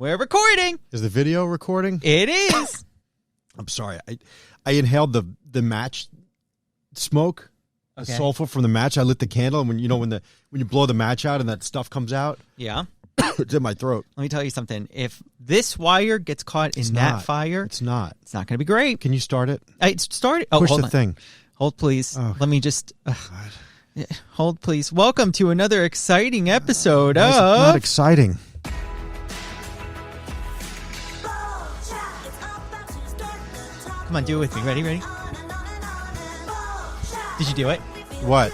We're recording. Is the video recording? It is. I'm sorry. I inhaled the match smoke, the sulfur from the match. I lit the candle, and when you blow the match out and that stuff comes out, yeah, it's in my throat. Let me tell you something. If this wire gets caught in that fire, it's not going to be great. Can you start it? I started. Oh, push hold the on. thing. Hold, please. Oh, Let me just. Hold, please. Welcome to another exciting episode of. It's not exciting. Come on, do it with me. Ready? Did you do it? What?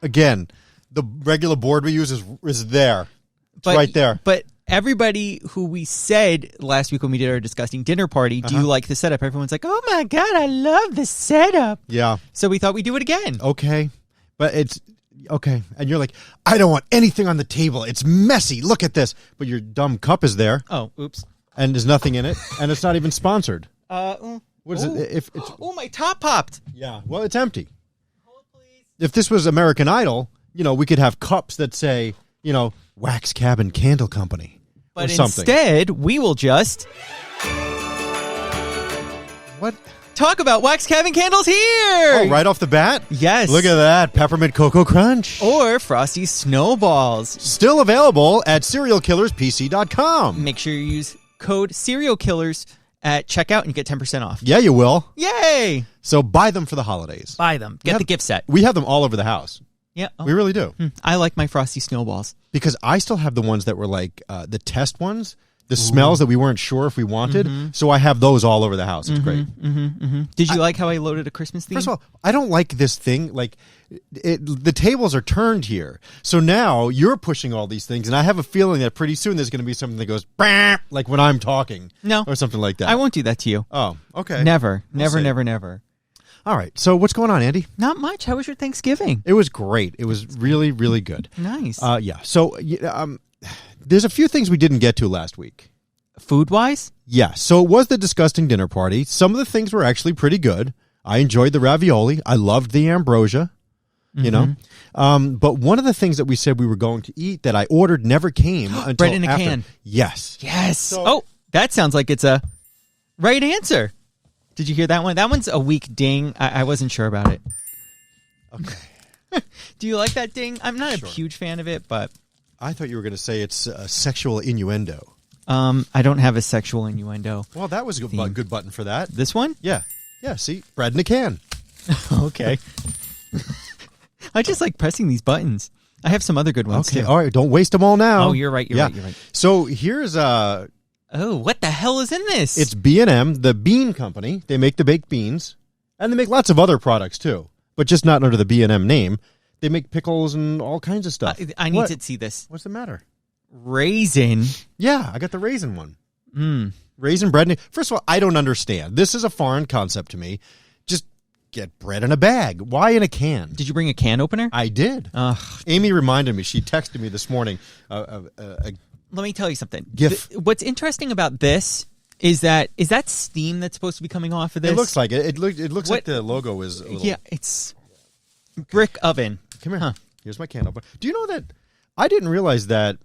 Again, the regular board we use is there. It's right there. But everybody who we said last week when we did our disgusting dinner party, do you like the setup? Everyone's like, oh my God, I love the setup. Yeah. So we thought we'd do it again. Okay. But it's okay. And you're like, I don't want anything on the table. It's messy. Look at this. But your dumb cup is there. Oh, oops. And there's nothing in it. And it's not even sponsored. What is it? If it's my top popped. Yeah. Well, it's empty. Hold, please. If this was American Idol, we could have cups that say, Wax Cabin Candle Company. But or something. Instead, we will just What? Talk about Wax Cabin Candles here. Oh, right off the bat? Yes. Look at that. Peppermint Cocoa Crunch. Or Frosty Snowballs. Still available at serialkillerspc.com. Make sure you use code SerialKillers at checkout and you get 10% off. Yeah, you will. Yay. So buy them for the holidays. Buy them. Get the gift set. We have them all over the house. Yeah. Oh. We really do. I like my Frosty Snowballs. Because I still have the ones that were like the test ones. The smells that we weren't sure if we wanted. Mm-hmm. So I have those all over the house. It's great. Did you like how I loaded a Christmas theme? First of all, I don't like this thing. Like, the tables are turned here. So now you're pushing all these things. And I have a feeling that pretty soon there's going to be something that goes, bam, like when I'm talking. No. Or something like that. I won't do that to you. Oh, okay. Never. We'll see. Never. All right. So what's going on, Andy? Not much. How was your Thanksgiving? It was great. It was really, really good. Nice. Yeah. So there's a few things we didn't get to last week. Food-wise? Yeah. So it was the disgusting dinner party. Some of the things were actually pretty good. I enjoyed the ravioli. I loved the ambrosia, But one of the things that we said we were going to eat that I ordered never came until bread in a after. can. Yes. So, that sounds like it's a right answer. Did you hear that one? That one's a weak ding. I wasn't sure about it. Okay. Do you like that ding? I'm not a huge fan of it, but I thought you were going to say it's a sexual innuendo. I don't have a sexual innuendo. Well, that was a good button for that. This one? Yeah. Yeah, see? Bread in a can. Okay. I just like pressing these buttons. I have some other good ones, too. All right. Don't waste them all now. Oh, you're right. You're right. So here's Oh, what the hell is in this? It's B&M, the bean company. They make the baked beans. And they make lots of other products, too. But just not under the B&M name. They make pickles and all kinds of stuff. I need to see this. What's the matter? Raisin. Yeah, I got the raisin one. Raisin bread. First of all, I don't understand. This is a foreign concept to me. Just get bread in a bag. Why in a can? Did you bring a can opener? I did. Amy reminded me. She texted me this morning. Let me tell you something. GIF. What's interesting about this is that steam that's supposed to be coming off of this? It looks like it. It looks like the logo is a little... Yeah, it's brick oven. Come here. Huh. Here's my can opener. Do you know that I didn't realize that...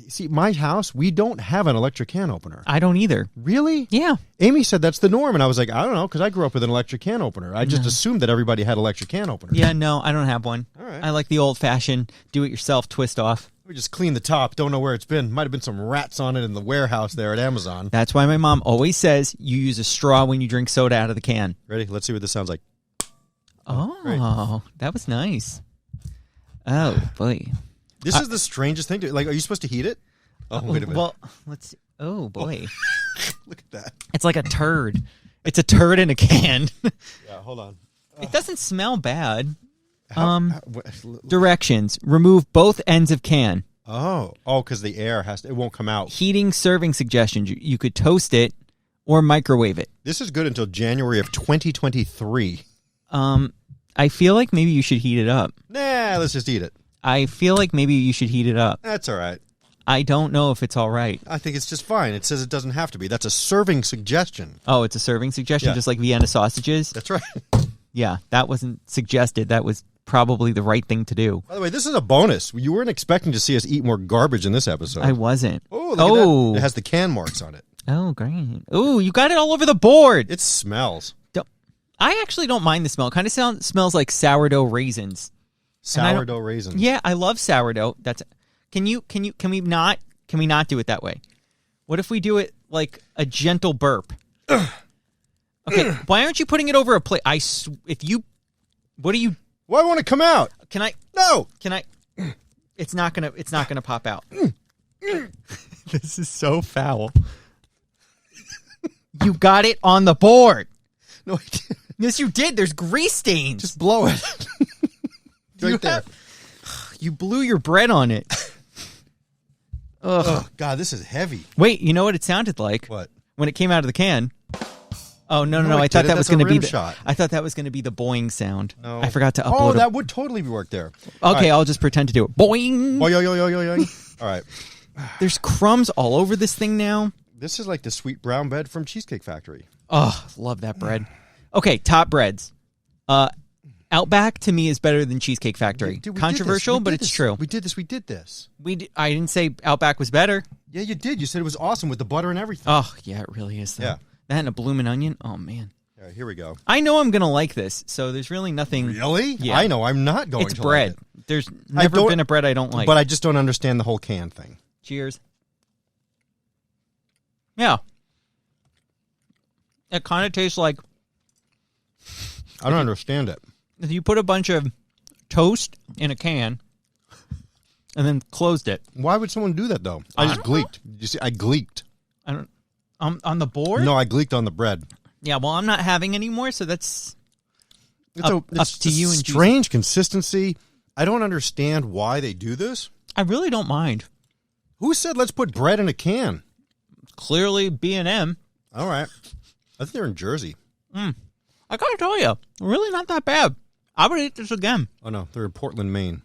See, my house, we don't have an electric can opener. I don't either. Really? Yeah. Amy said that's the norm, and I was like, I don't know, because I grew up with an electric can opener. I just assumed that everybody had electric can openers. Yeah, no, I don't have one. All right. I like the old-fashioned, do-it-yourself twist off. We just cleaned the top. Don't know where it's been. Might have been some rats on it in the warehouse there at Amazon. That's why my mom always says you use a straw when you drink soda out of the can. Ready? Let's see what this sounds like. Oh, that was nice. Oh, boy. This is the strangest thing. Are you supposed to heat it? Oh, wait a minute. Well, let's see. Oh, boy. Look at that. It's like a turd. It's a turd in a can. Yeah, hold on. It doesn't smell bad. What? Directions. Remove both ends of can. Oh, because the air it won't come out. Heating serving suggestions. You could toast it or microwave it. This is good until January of 2023. I feel like maybe you should heat it up. Nah, let's just eat it. I feel like maybe you should heat it up. That's all right. I don't know if it's all right. I think it's just fine. It says it doesn't have to be. That's a serving suggestion. Oh, it's a serving suggestion, just like Vienna sausages? That's right. Yeah, that wasn't suggested. That was probably the right thing to do. By the way, this is a bonus. You weren't expecting to see us eat more garbage in this episode. I wasn't. Oh, look at that. It has the can marks on it. Oh, great. Oh, you got it all over the board. It smells. I actually don't mind the smell. It kind of smells like sourdough raisins. Sourdough raisins. Yeah, I love sourdough. Can we not do it that way? What if we do it like a gentle burp? Okay, why aren't you putting it over a plate? What are you? Why won't it come out? Can I? No. Can I? It's not gonna pop out. This is so foul. You got it on the board. No, I didn't. Yes, you did. There's grease stains. Just blow it. Right there. You blew your bread on it. Ugh. Oh, God, this is heavy. Wait, you know what it sounded like? What? When it came out of the can. Oh, no. No, I thought that was going to be shot. I thought that was going to be the boing sound. No. I forgot to upload. Oh, that would totally work there. Okay, I'll just pretend to do it. Boing. All right. There's crumbs all over this thing now. This is like the sweet brown bread from Cheesecake Factory. Oh, love that bread. Okay, top breads. Outback to me is better than Cheesecake Factory. Dude, controversial, but it's true. We did this. I didn't say Outback was better. Yeah, you did. You said it was awesome with the butter and everything. Oh, yeah, it really is, though. Yeah. That and a bloomin' onion. Oh, man. All right, here we go. I know I'm going to like this, so there's really nothing. Really? Yeah. I know I'm not going It's to bread. like it. There's never been a bread I don't like. But I just don't understand the whole can thing. Cheers. Yeah. It kind of tastes like I don't understand it. if you put a bunch of toast in a can and then closed it. Why would someone do that, though? I just gleeked. Did you see? I gleeked. I don't. On the board? No, I gleeked on the bread. Yeah, well, I'm not having any more, so that's It's up to you and strange consistency. I don't understand why they do this. I really don't mind. Who said let's put bread in a can? Clearly, B&M. All right. I think they're in Jersey. I gotta tell you, really not that bad. I would eat this again. Oh, no. They're in Portland, Maine.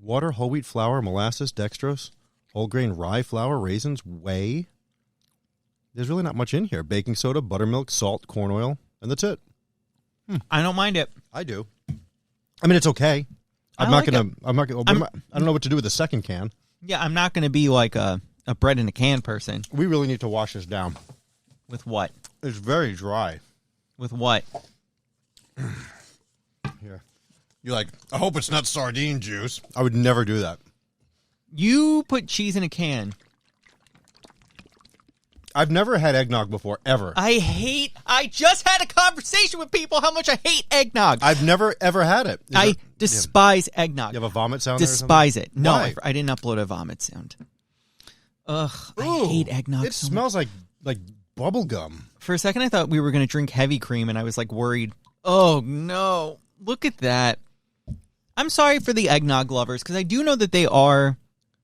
Water, whole wheat flour, molasses, dextrose, whole grain rye flour, raisins, whey. There's really not much in here. Baking soda, buttermilk, salt, corn oil, and that's it. I don't mind it. I do. I mean, it's okay. I I'm like not gonna. I don't know what to do with the second can. Yeah, I'm not gonna be like a bread in a can person. We really need to wash this down. With what? It's very dry. With what? Here. You're like, I hope it's not sardine juice. I would never do that. You put cheese in a can. I've never had eggnog before, ever. I just had a conversation with people how much I hate eggnog. I've never, ever had it. I despise eggnog. You have a vomit sound there or something? Despise it. No, Why? I didn't upload a vomit sound. Ugh, I hate eggnog It so smells like bubble gum. For a second, I thought we were going to drink heavy cream, and I was like worried. Oh, no. Look at that. I'm sorry for the eggnog lovers, because I do know that they are.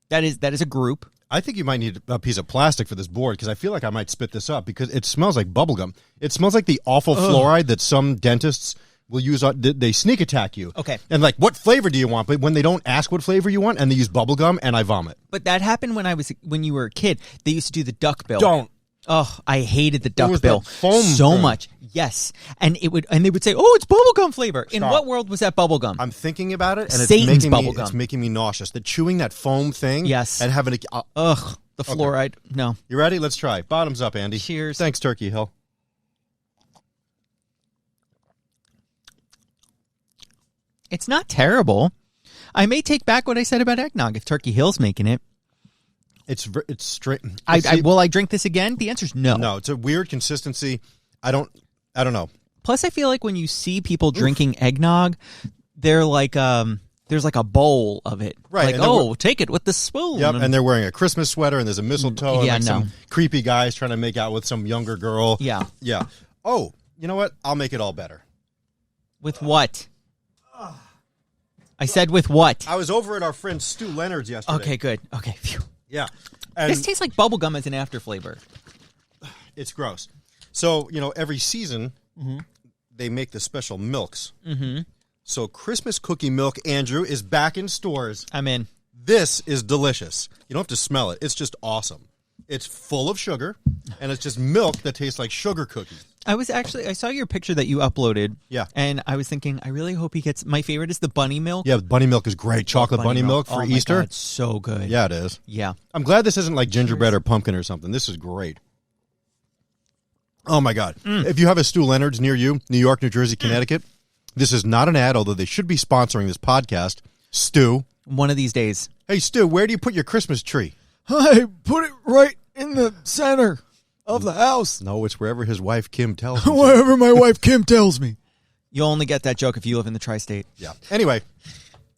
That is a group. I think you might need a piece of plastic for this board because I feel like I might spit this up because it smells like bubblegum. It smells like the awful fluoride that some dentists will use. They sneak attack you. Okay. And like, what flavor do you want? But when they don't ask what flavor you want and they use bubblegum and I vomit. But that happened when you were a kid. They used to do the duck bill. Don't. Oh, I hated the duck was bill that foam so thing. much. Yes. And they would say, "Oh, it's bubblegum flavor." In what world was that bubblegum? I'm thinking about it and Satan's it's making me nauseous. The chewing that foam thing. Yes. And having a... Ugh, the fluoride. No. You ready? Let's try. Bottoms up, Andy. Cheers. Thanks, Turkey Hill. It's not terrible. I may take back what I said about eggnog if Turkey Hill's making it. It's straight. Will I drink this again? The answer's no. No, it's a weird consistency. I don't know. Plus, I feel like when you see people drinking eggnog, they're like, there's like a bowl of it. Right. Like, take it with the spoon. Yep, and they're wearing a Christmas sweater, and there's a mistletoe, Yeah, and no. some creepy guys trying to make out with some younger girl. Yeah. Yeah. Oh, you know what? I'll make it all better. With what? I said with what? I was over at our friend Stu Leonard's yesterday. Okay, good. Okay, phew. Yeah. And This tastes like bubblegum as an after flavor. it's gross. So, every season, they make the special milks. Mm-hmm. So Christmas cookie milk, Andrew, is back in stores. I'm in. This is delicious. You don't have to smell it. It's just awesome. It's full of sugar, and it's just milk that tastes like sugar cookies. I saw your picture that you uploaded. Yeah. And I was thinking, I really hope he gets, my favorite is the bunny milk. Yeah, bunny milk is great. Chocolate bunny milk for Easter. God, it's so good. Yeah, it is. Yeah. I'm glad this isn't like gingerbread or pumpkin or something. This is great. Oh, my God. If you have a Stu Leonard's near you, New York, New Jersey, Connecticut, this is not an ad, although they should be sponsoring this podcast. Stu. One of these days. Hey, Stu, where do you put your Christmas tree? I put it right in the center of the house. No, it's wherever his wife, Kim, tells him. Wherever my wife, Kim, tells me. You'll only get that joke if you live in the tri-state. Yeah. Anyway,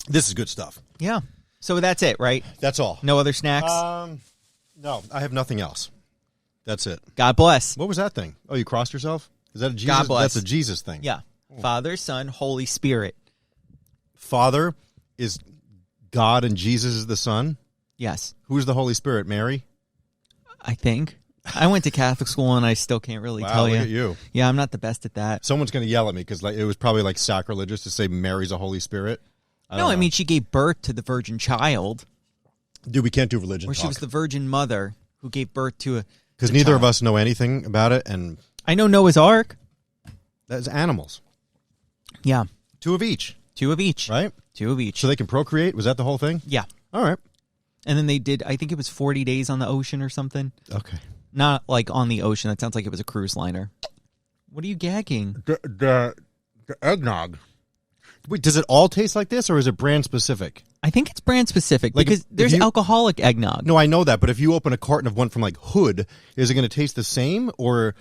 this is good stuff. Yeah. So that's it, right? That's all. No other snacks? No, I have nothing else. That's it. God bless. What was that thing? Oh, you crossed yourself? Is that a Jesus? God bless. That's a Jesus thing. Yeah. Father, Son, Holy Spirit. Father is God and Jesus is the Son? Yes. Who's the Holy Spirit? Mary? I think. I went to Catholic school and I still can't really tell you. Look at you. Yeah, I'm not the best at that. Someone's going to yell at me because it was probably like sacrilegious to say Mary's a Holy Spirit. I mean, she gave birth to the virgin child. Dude, we can't do religion Or talk. she was the virgin mother who gave birth to a because neither of us know anything about it, and I know Noah's Ark. that's animals. Yeah. 2 of each. 2 of each. Right? 2 of each. So they can procreate? Was that the whole thing? Yeah. All right. And then they did, I think it was 40 days on the ocean or something. Okay. Not like on the ocean. That sounds like it was a cruise liner. What are you gagging? The eggnog. Wait, does it all taste like this, or is it brand specific? I think it's brand specific Like because if there's you- alcoholic eggnog. No, I know that, but if you open a carton of one from like Hood, is it going to taste the same, or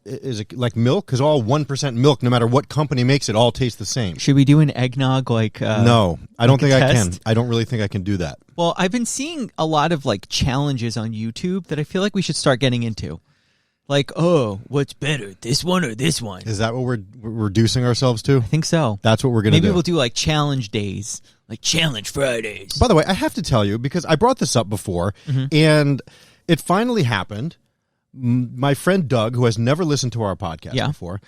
is it like milk? Because all 1% milk, no matter what company makes it, all tastes the same. Should we do an eggnog like No, I don't like think a I can. test? I don't really think I can do that. Well, I've been seeing a lot of like challenges on YouTube that I feel like we should start getting into. Like, oh, what's better, this one or this one? Is that what we're reducing ourselves to? I think so. That's what we're going to do. Maybe we'll do like challenge days, like challenge Fridays. By the way, I have to tell you, because I brought this up before, and it finally happened. My friend Doug, who has never listened to our podcast before,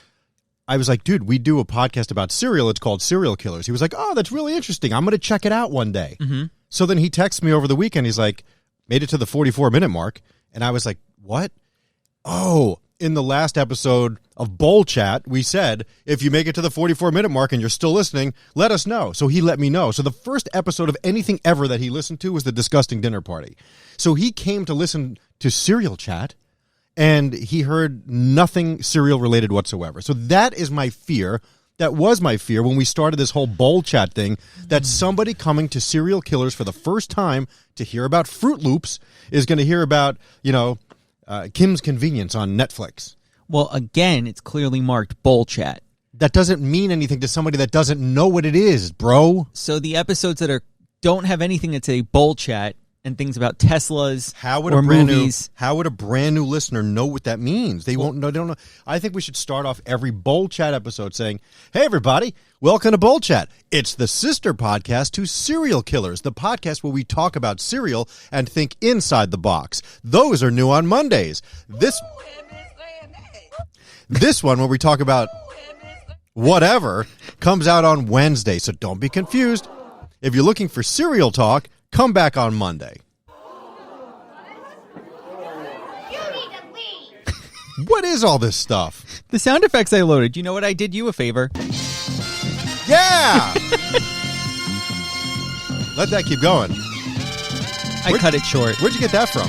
I was like, dude, we do a podcast about cereal. It's called Serial Killers. He was like, oh, that's really interesting. I'm going to check it out one day. So then he texted me over the weekend. He's like, made it to the 44-minute mark. And I was like, what? Oh, in the last episode of Bowl Chat, we said, if you make it to the 44-minute mark and you're still listening, let us know. So he let me know. So the first episode of anything ever that he listened to was the Disgusting Dinner Party. So he came to listen to Serial Chat, and he heard nothing cereal related whatsoever. So that is my fear. That was my fear when we started this whole Bowl Chat thing, that somebody coming to Serial Killers for the first time to hear about Fruit Loops is going to hear about, Kim's Convenience on Netflix. Well, again, it's clearly marked Bowl Chat. That doesn't mean anything to somebody that doesn't know what it is, bro. So the episodes that don't have anything that say Bowl Chat and things about Teslas or movies. How would a brand new listener know what that means? They won't know. They don't know. I think we should start off every Bowl Chat episode saying, "Hey, everybody, welcome to Bowl Chat. It's the sister podcast to Serial Killers, the podcast where we talk about cereal and think inside the box. Those are new on Mondays. This one, where we talk about whatever, comes out on Wednesday. So don't be confused. If you're looking for cereal talk, come back on Monday." What is all this stuff? The sound effects I loaded. You know what? I did you a favor. Yeah! Let that keep going. I cut it short. Where'd you get that from?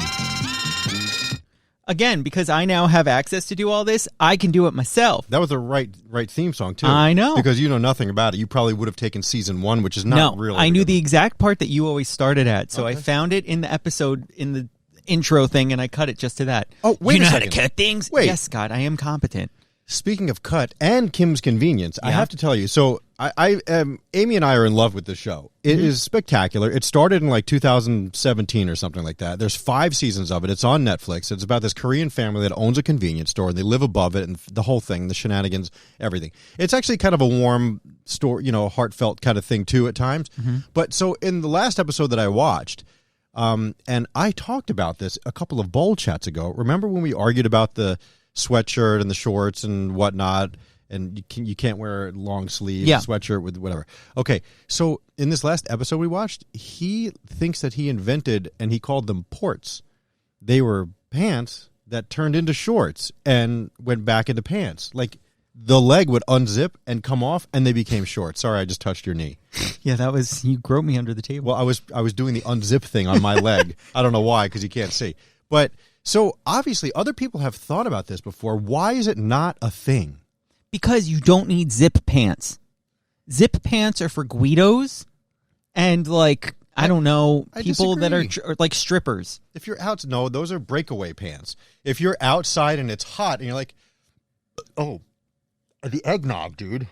Again, because I now have access to do all this, I can do it myself. That was the right theme song, too. I know. Because you know nothing about it. You probably would have taken season 1, which is not No, really. I knew the exact part that you always started at, so I found it in the episode, in the intro thing, and I cut it just to that. Oh, wait you a know second. how to cut things? Wait. Yes, Scott, I am competent. Speaking of cut and Kim's Convenience, I have to tell you. So Amy and I are in love with the show. It is spectacular. It started in like 2017 or something like that. There's 5 seasons of it. It's on Netflix. It's about this Korean family that owns a convenience store, and they live above it, and the whole thing, the shenanigans, everything. It's actually kind of a warm story, heartfelt kind of thing too at times. But so in the last episode that I watched, and I talked about this a couple of Bowl Chats ago. Remember when we argued about the sweatshirt and the shorts and whatnot, and you can't wear a long sleeve sweatshirt with whatever. Okay, so in this last episode we watched, he thinks that he invented, and he called them ports. They were pants that turned into shorts and went back into pants. Like the leg would unzip and come off, and they became shorts. Sorry, I just touched your knee. Yeah, that was, you groped me under the table. Well, I was doing the unzip thing on my leg. I don't know why, because you can't see. But so obviously other people have thought about this before. Why is it not a thing? Because you don't need zip pants. Zip pants are for Guidos and like, I don't know, people that are like strippers. If you're out, no, those are breakaway pants. If you're outside and it's hot and you're like, oh, the eggnog, dude.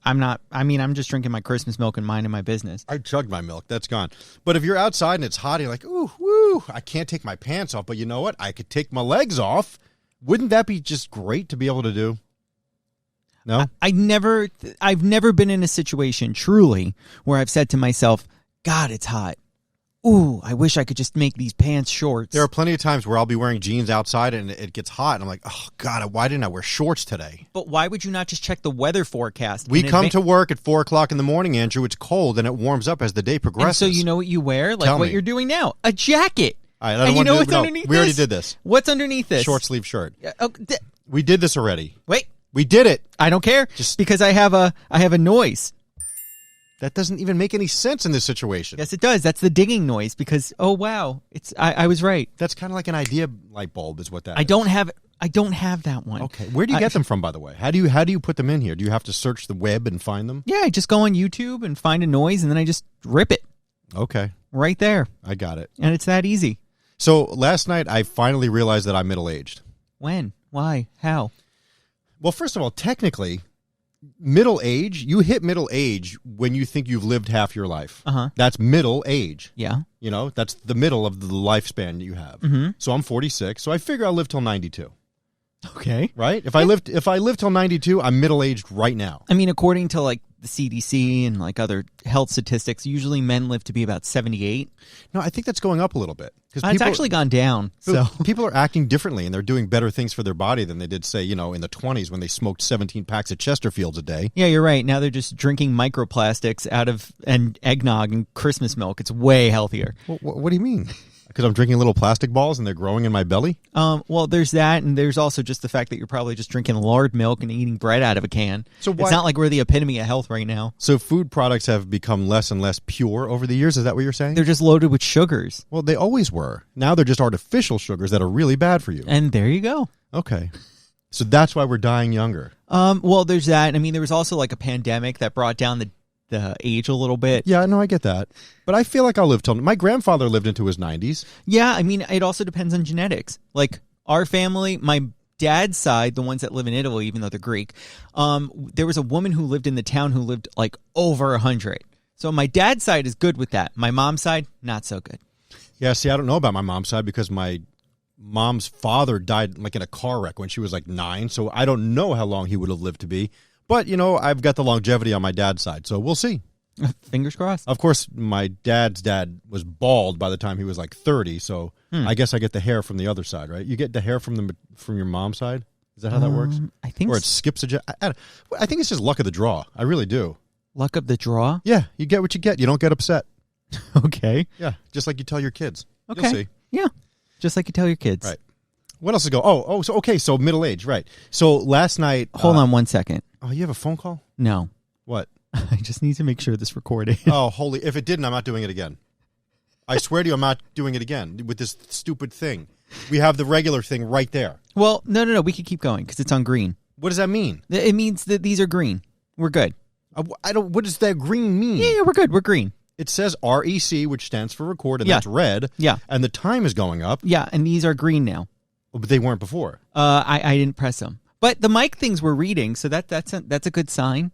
I'm just drinking my Christmas milk and minding my business. I chugged my milk. That's gone. But if you're outside and it's hot and you're like, ooh, woo, I can't take my pants off, but you know what? I could take my legs off. Wouldn't that be just great to be able to do? No? I've never been in a situation, truly, where I've said to myself, God, it's hot. Ooh, I wish I could just make these pants shorts. There are plenty of times where I'll be wearing jeans outside and it gets hot, and I'm like, oh, God, why didn't I wear shorts today? But why would you not just check the weather forecast? We come to work at 4 o'clock in the morning, Andrew. It's cold, and it warms up as the day progresses. And so you know what you wear? Like what you're doing now. A jacket. All right, and you know what's underneath this? We already did this. What's underneath this? Short sleeve shirt. Oh, we did this already. Wait. We did it. I don't care. Just because I have a noise. That doesn't even make any sense in this situation. Yes, it does. That's the dinging noise because, oh, wow. I was right. That's kind of like an idea light bulb is what that is. I don't have that one. Okay. Where do you get them from, by the way? How do you put them in here? Do you have to search the web and find them? Yeah, I just go on YouTube and find a noise, and then I just rip it. Okay. Right there. I got it. And it's that easy. So last night, I finally realized that I'm middle-aged. When? Why? How? Well, first of all, technically, middle age, you hit middle age when you think you've lived half your life. Uh-huh. That's middle age. Yeah. You know, that's the middle of the lifespan that you have. Mm-hmm. So I'm 46, so I figure I'll live till 92. Okay. Right? If I live till 92, I'm middle-aged right now. I mean, according to like the CDC and like other health statistics, usually men live to be about 78. No, I think that's going up a little bit. It's actually gone down. So people are acting differently, and they're doing better things for their body than they did, say, in the 20s when they smoked 17 packs of Chesterfields a day. Yeah, you're right. Now they're just drinking microplastics out of and eggnog and Christmas milk. It's way healthier. What do you mean? Because I'm drinking little plastic balls and they're growing in my belly? Well, there's that, and there's also just the fact that you're probably just drinking lard milk and eating bread out of a can. So it's not like we're the epitome of health right now. So food products have become less and less pure over the years? Is that what you're saying? They're just loaded with sugars. Well, they always were. Now they're just artificial sugars that are really bad for you. And there you go. Okay. So that's why we're dying younger. Well, there's that. I mean, there was also like a pandemic that brought down the age a little bit. Yeah, no, I get that. But I feel like I'll live till... My grandfather lived into his 90s. Yeah, I mean, it also depends on genetics. Like, our family, my dad's side, the ones that live in Italy, even though they're Greek, there was a woman who lived in the town who lived, like, over 100. So my dad's side is good with that. My mom's side, not so good. Yeah, see, I don't know about my mom's side because my mom's father died, like, in a car wreck when she was, like, 9. So I don't know how long he would have lived to be. But, I've got the longevity on my dad's side, so we'll see. Fingers crossed. Of course, my dad's dad was bald by the time he was like 30, so I guess I get the hair from the other side, right? You get the hair from your mom's side? Is that how that works? I think Or it skips I think it's just luck of the draw. I really do. Luck of the draw? Yeah, you get what you get. You don't get upset. Okay. Yeah, just like you tell your kids. Okay. You'll see. Yeah, just like you tell your kids. Right. What else is go? So middle age, right. So last night... Hold on 1 second. Oh, you have a phone call? No. What? I just need to make sure this recorded. Oh, holy. If it didn't, I'm not doing it again. I swear to you, I'm not doing it again with this stupid thing. We have the regular thing right there. Well, no. We can keep going because it's on green. What does that mean? It means that these are green. We're good. What does that green mean? Yeah, we're good. We're green. It says REC, which stands for record, and Yeah. that's red. Yeah. And the time is going up. Yeah, and these are green now. Oh, but they weren't before. I didn't press them. But the mic things were reading, so that's a good sign.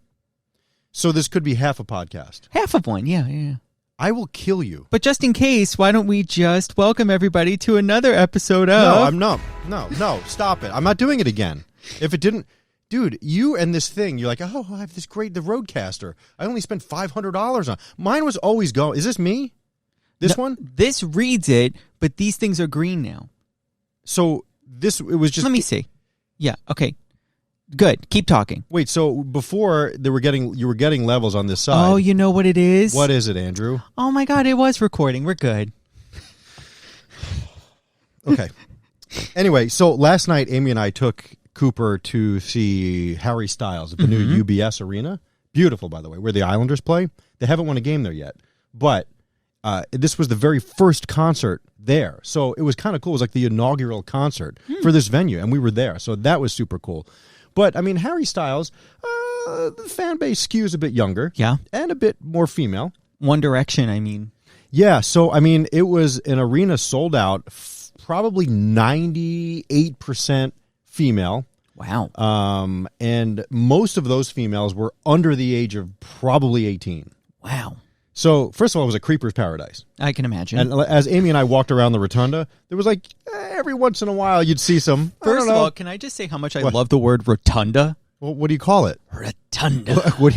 So this could be half a podcast. Half of one, yeah. I will kill you. But just in case, why don't we just welcome everybody to another episode of... No, I'm not. No, stop it. I'm not doing it again. If it didn't... Dude, you and this thing, you're like, oh, I have this great, the Roadcaster. I only spent $500 on. Mine was always going. Is this me? This one? This reads it, but these things are green now. So it was just... Let me see. Yeah, okay. Good. Keep talking. Wait, so before you were getting levels on this side. Oh, you know what it is? What is it, Andrew? Oh my God, it was recording. We're good. Okay. Anyway, so last night, Amy and I took Cooper to see Harry Styles at the new UBS Arena. Beautiful, by the way, where the Islanders play. They haven't won a game there yet. But this was the very first concert there. So it was kind of cool. It was like the inaugural concert for this venue, and we were there. So that was super cool. But, I mean, Harry Styles, the fan base skews a bit younger. Yeah. And a bit more female. One Direction, I mean. Yeah, so, I mean, it was an arena sold out, probably 98% female. Wow. And most of those females were under the age of probably 18. Wow. So, first of all, it was a creeper's paradise. I can imagine. And as Amy and I walked around the rotunda, there was like every once in a while you'd see some. First of all, can I just say how much I love the word rotunda? Well, what do you call it? Rotunda. What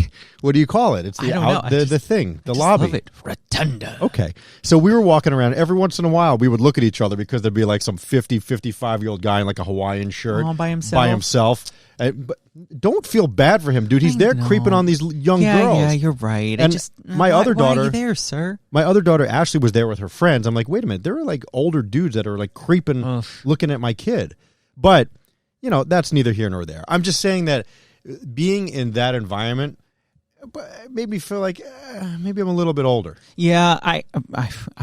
do you call it? It's the the thing, the lobby. Love it. Rotunda. Okay. So we were walking around. Every once in a while, we would look at each other because there'd be like some 50, 55-year-old guy in like a Hawaiian shirt. By himself. But don't feel bad for him, dude. He's there creeping on these young girls. Yeah, you're right. And my other daughter, why are you there, sir? My other daughter Ashley was there with her friends. I'm like, wait a minute, there are like older dudes that are like creeping, looking at my kid. But that's neither here nor there. I'm just saying that being in that environment made me feel like maybe I'm a little bit older. Yeah, I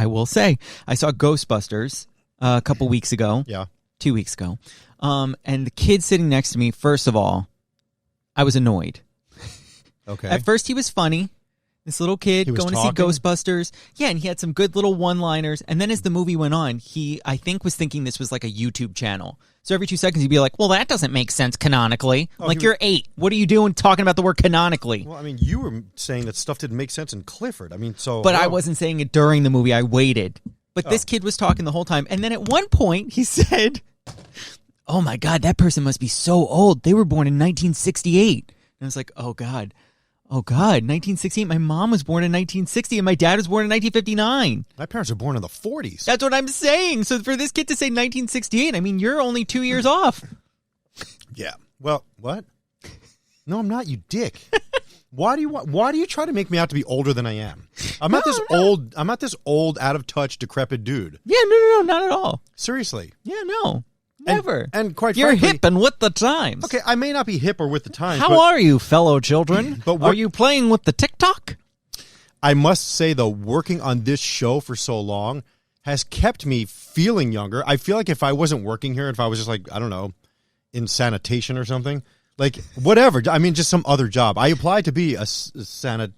will say I saw Ghostbusters a couple weeks ago. Yeah, 2 weeks ago. And the kid sitting next to me, first of all, I was annoyed. Okay. At first, he was funny. This little kid going to see Ghostbusters. Yeah, and he had some good little one-liners. And then as the movie went on, he, I think, was thinking this was like a YouTube channel. So every 2 seconds, he'd be like, well, that doesn't make sense canonically. You're 8. What are you doing talking about the word canonically? Well, I mean, you were saying that stuff didn't make sense in Clifford. I mean, so... But I wasn't saying it during the movie. I waited. But this kid was talking the whole time. And then at one point, he said, oh, my God, that person must be so old. They were born in 1968. And I was like, oh, God. Oh, God, 1968. My mom was born in 1960, and my dad was born in 1959. My parents were born in the 40s. That's what I'm saying. So for this kid to say 1968, I mean, you're only 2 years off. Yeah. Well, what? No, I'm not, you dick. Why do you try to make me out to be older than I am? I'm not this old, out of touch, decrepit dude. Yeah, no, not at all. Seriously. Yeah, no. Never. And quite You're frankly, hip and with the times. Okay, I may not be hip or with the times. How are you, fellow children? Are you playing with the TikTok? I must say, though, working on this show for so long has kept me feeling younger. I feel like if I wasn't working here, if I was just like, I don't know, in sanitation or something, like whatever. I mean, just some other job. I applied to be a sanitation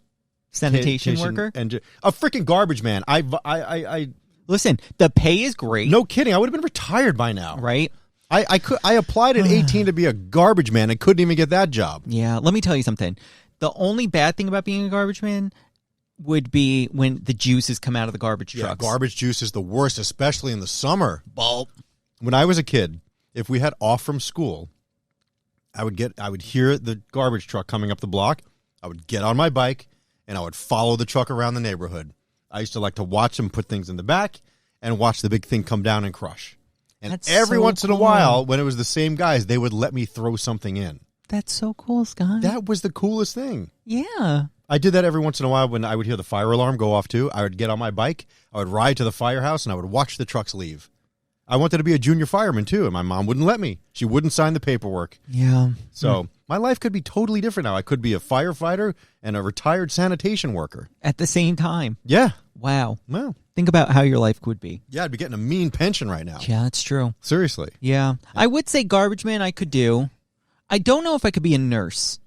worker and a freaking garbage man. I listen. The pay is great. No kidding. I would have been retired by now. Right. I applied at 18 to be a garbage man and couldn't even get that job. Yeah. Let me tell you something. The only bad thing about being a garbage man would be when the juices come out of the garbage trucks. Garbage juice is the worst, especially in the summer. Bulb. When I was a kid, if we had off from school, I would hear the garbage truck coming up the block. I would get on my bike and I would follow the truck around the neighborhood. I used to like to watch them put things in the back and watch the big thing come down and crush. And That's every so once in a cool. while, when it was the same guys, they would let me throw something in. That's so cool, Scott. That was the coolest thing. Yeah. I did that every once in a while when I would hear the fire alarm go off too. I would get on my bike, I would ride to the firehouse, and I would watch the trucks leave. I wanted to be a junior fireman too, and my mom wouldn't let me. She wouldn't sign the paperwork. Yeah. So my life could be totally different now. I could be a firefighter and a retired sanitation worker. At the same time. Yeah. Wow. Well, think about how your life would be. Yeah, I'd be getting a mean pension right now. Yeah, that's true. Seriously. Yeah. I would say garbage man I could do. I don't know if I could be a nurse.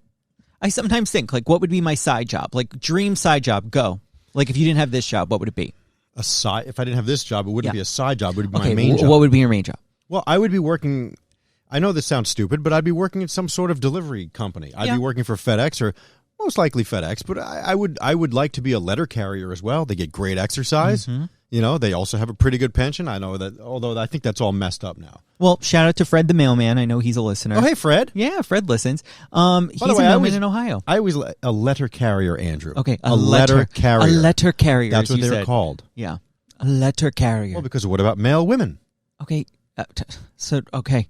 I sometimes think, like, what would be my side job? Like, dream side job, go. Like, if you didn't have this job, what would it be? If I didn't have this job, it wouldn't be a side job. It would be my main job. What would be your main job? Well, I would be working, I know this sounds stupid, but I'd be working at some sort of delivery company. I'd be working for FedEx or most likely FedEx, but I would like to be a letter carrier as well. They get great exercise. Mm-hmm. You know, they also have a pretty good pension. I know that, although I think that's all messed up now. Well, shout out to Fred the mailman. I know he's a listener. Oh, hey, Fred. Yeah, Fred listens. He's a mailman in Ohio. I was a letter carrier, Andrew. Okay, a letter carrier. A letter carrier. That's what they're called. Yeah, a letter carrier. Well, because what about male women? Okay, okay,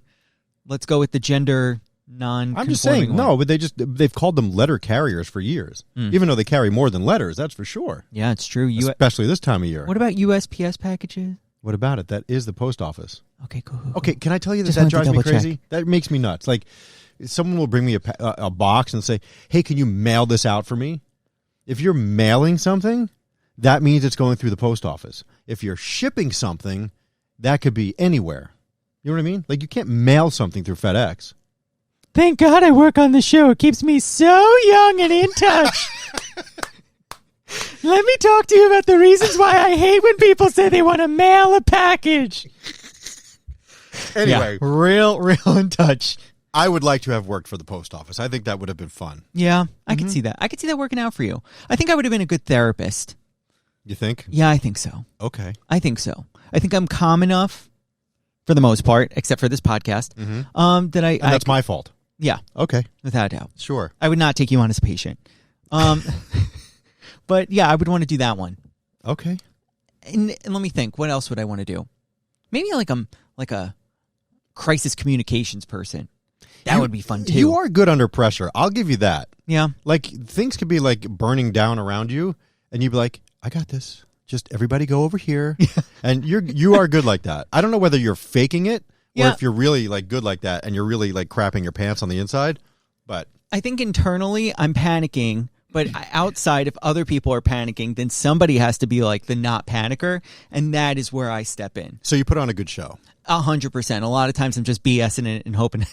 let's go with the gender non-conforming I'm just saying, one. no, but they've called them letter carriers for years, even though they carry more than letters. That's for sure. Yeah, it's true. Especially this time of year. What about USPS packages? What about it? That is the post office. Okay, cool. Okay, can I tell you Just that wanted to drives me double check. crazy? That makes me nuts. Like, someone will bring me a box and say, hey, can you mail this out for me? If you're mailing something, that means it's going through the post office. If you're shipping something, that could be anywhere. You know what I mean? Like, you can't mail something through FedEx. Thank God I work on the show. It keeps me so young and in touch. Let me talk to you about the reasons why I hate when people say they want to mail a package. Anyway, Yeah, real in touch. I would like to have worked for the post office. I think that would have been fun. Yeah, I could see that. I could see that working out for you. I think I would have been a good therapist. You think? Yeah, I think so. Okay. I think so. I think I'm calm enough, for the most part, except for this podcast, that And that's my fault. Yeah, Okay. without a doubt. Sure. I would not take you on as a patient. But yeah, I would want to do that one. Okay. And let me think. What else would I want to do? Maybe I'm like a crisis communications person. That would be fun too. You are good under pressure. I'll give you that. Yeah. Like, things could be like burning down around you, and you'd be like, I got this. Just everybody go over here. And you are good like that. I don't know whether you're faking it or if you're really like good like that and you're really like crapping your pants on the inside. But I think internally I'm panicking, but outside, if other people are panicking, then somebody has to be like the not panicker, and that is where I step in. so you put on a good show. 100%. A lot of times I'm just BSing it and hoping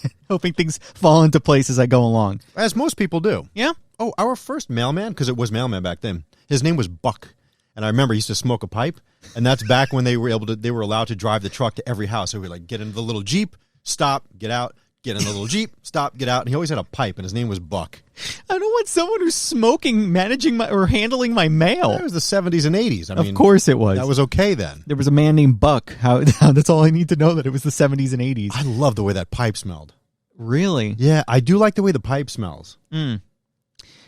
things fall into place as I go along. As most people do. Yeah. Oh, our first mailman, because it was mailman back then, his name was Buck. And I remember he used to smoke a pipe, and that's back when they were allowed to drive the truck to every house. So we like get into the little Jeep, stop, get out, get in the little Jeep, stop, get out. And he always had a pipe, and his name was Buck. I don't want someone who's smoking managing or handling my mail. It was the 70s and 80s. I mean, Of course it was. that was okay then. There was a man named Buck. That's all I need to know, that it was the 70s and 80s. I love the way that pipe smelled. Really? Yeah, I do like the way the pipe smells.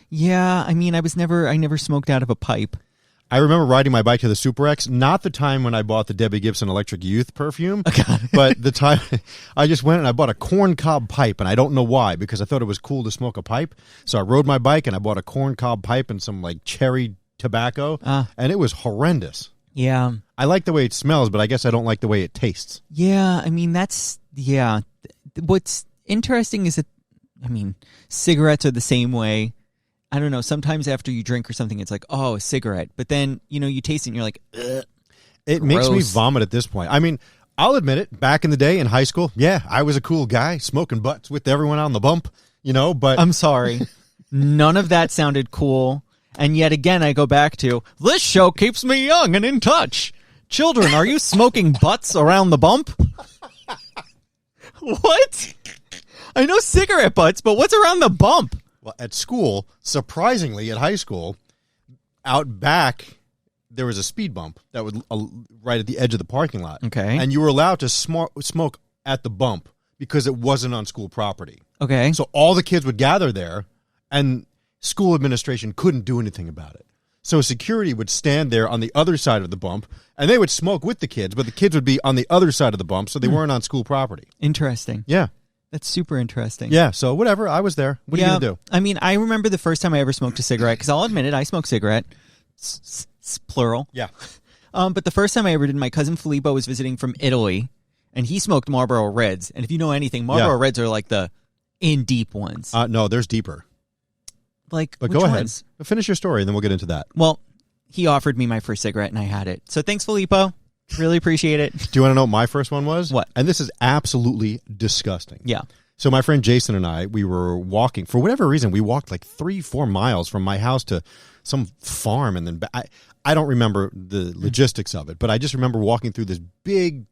Yeah, I mean, I never smoked out of a pipe. I remember riding my bike to the Super X, not the time when I bought the Debbie Gibson Electric Youth perfume, but the time I just went and I bought a corn cob pipe, and I don't know why, because I thought it was cool to smoke a pipe. So I rode my bike and I bought a corn cob pipe and some like cherry tobacco, and it was horrendous. Yeah. I like the way it smells, but I guess I don't like the way it tastes. Yeah, I mean, what's interesting is that, I mean, cigarettes are the same way. I don't know, sometimes after you drink or something, it's like, oh, a cigarette. But then, you taste it and you're like, ugh. It makes me Gross. vomit at this point. I mean, I'll admit it, back in the day in high school, yeah, I was a cool guy, smoking butts with everyone on the bump, but... I'm sorry. None of that sounded cool. And yet again, I go back to, this show keeps me young and in touch. Children, are you smoking butts around the bump? What? I know cigarette butts, but what's around the bump? Well, at school, surprisingly, at high school, out back, there was a speed bump that was right at the edge of the parking lot. Okay. And you were allowed to smoke at the bump because it wasn't on school property. Okay. So all the kids would gather there, and school administration couldn't do anything about it. So security would stand there on the other side of the bump, and they would smoke with the kids, but the kids would be on the other side of the bump, so they weren't on school property. Interesting. Yeah. That's super interesting. Yeah, so whatever. I was there. What are you going to do? I mean, I remember the first time I ever smoked a cigarette, because I'll admit it, I smoke cigarette. Plural. Yeah. But the first time I ever did, my cousin Filippo was visiting from Italy, and he smoked Marlboro Reds. And if you know anything, Marlboro Reds are like the in-deep ones. No, there's deeper. Like, But which go ahead. ones? Finish your story, and then we'll get into that. Well, he offered me my first cigarette, and I had it. So thanks, Filippo. Really appreciate it. Do you want to know what my first one was? What? And this is absolutely disgusting. Yeah. So my friend Jason and I, we were walking. For whatever reason, we walked like 3-4 miles from my house to some farm. And then I don't remember the logistics of it, but I just remember walking through this big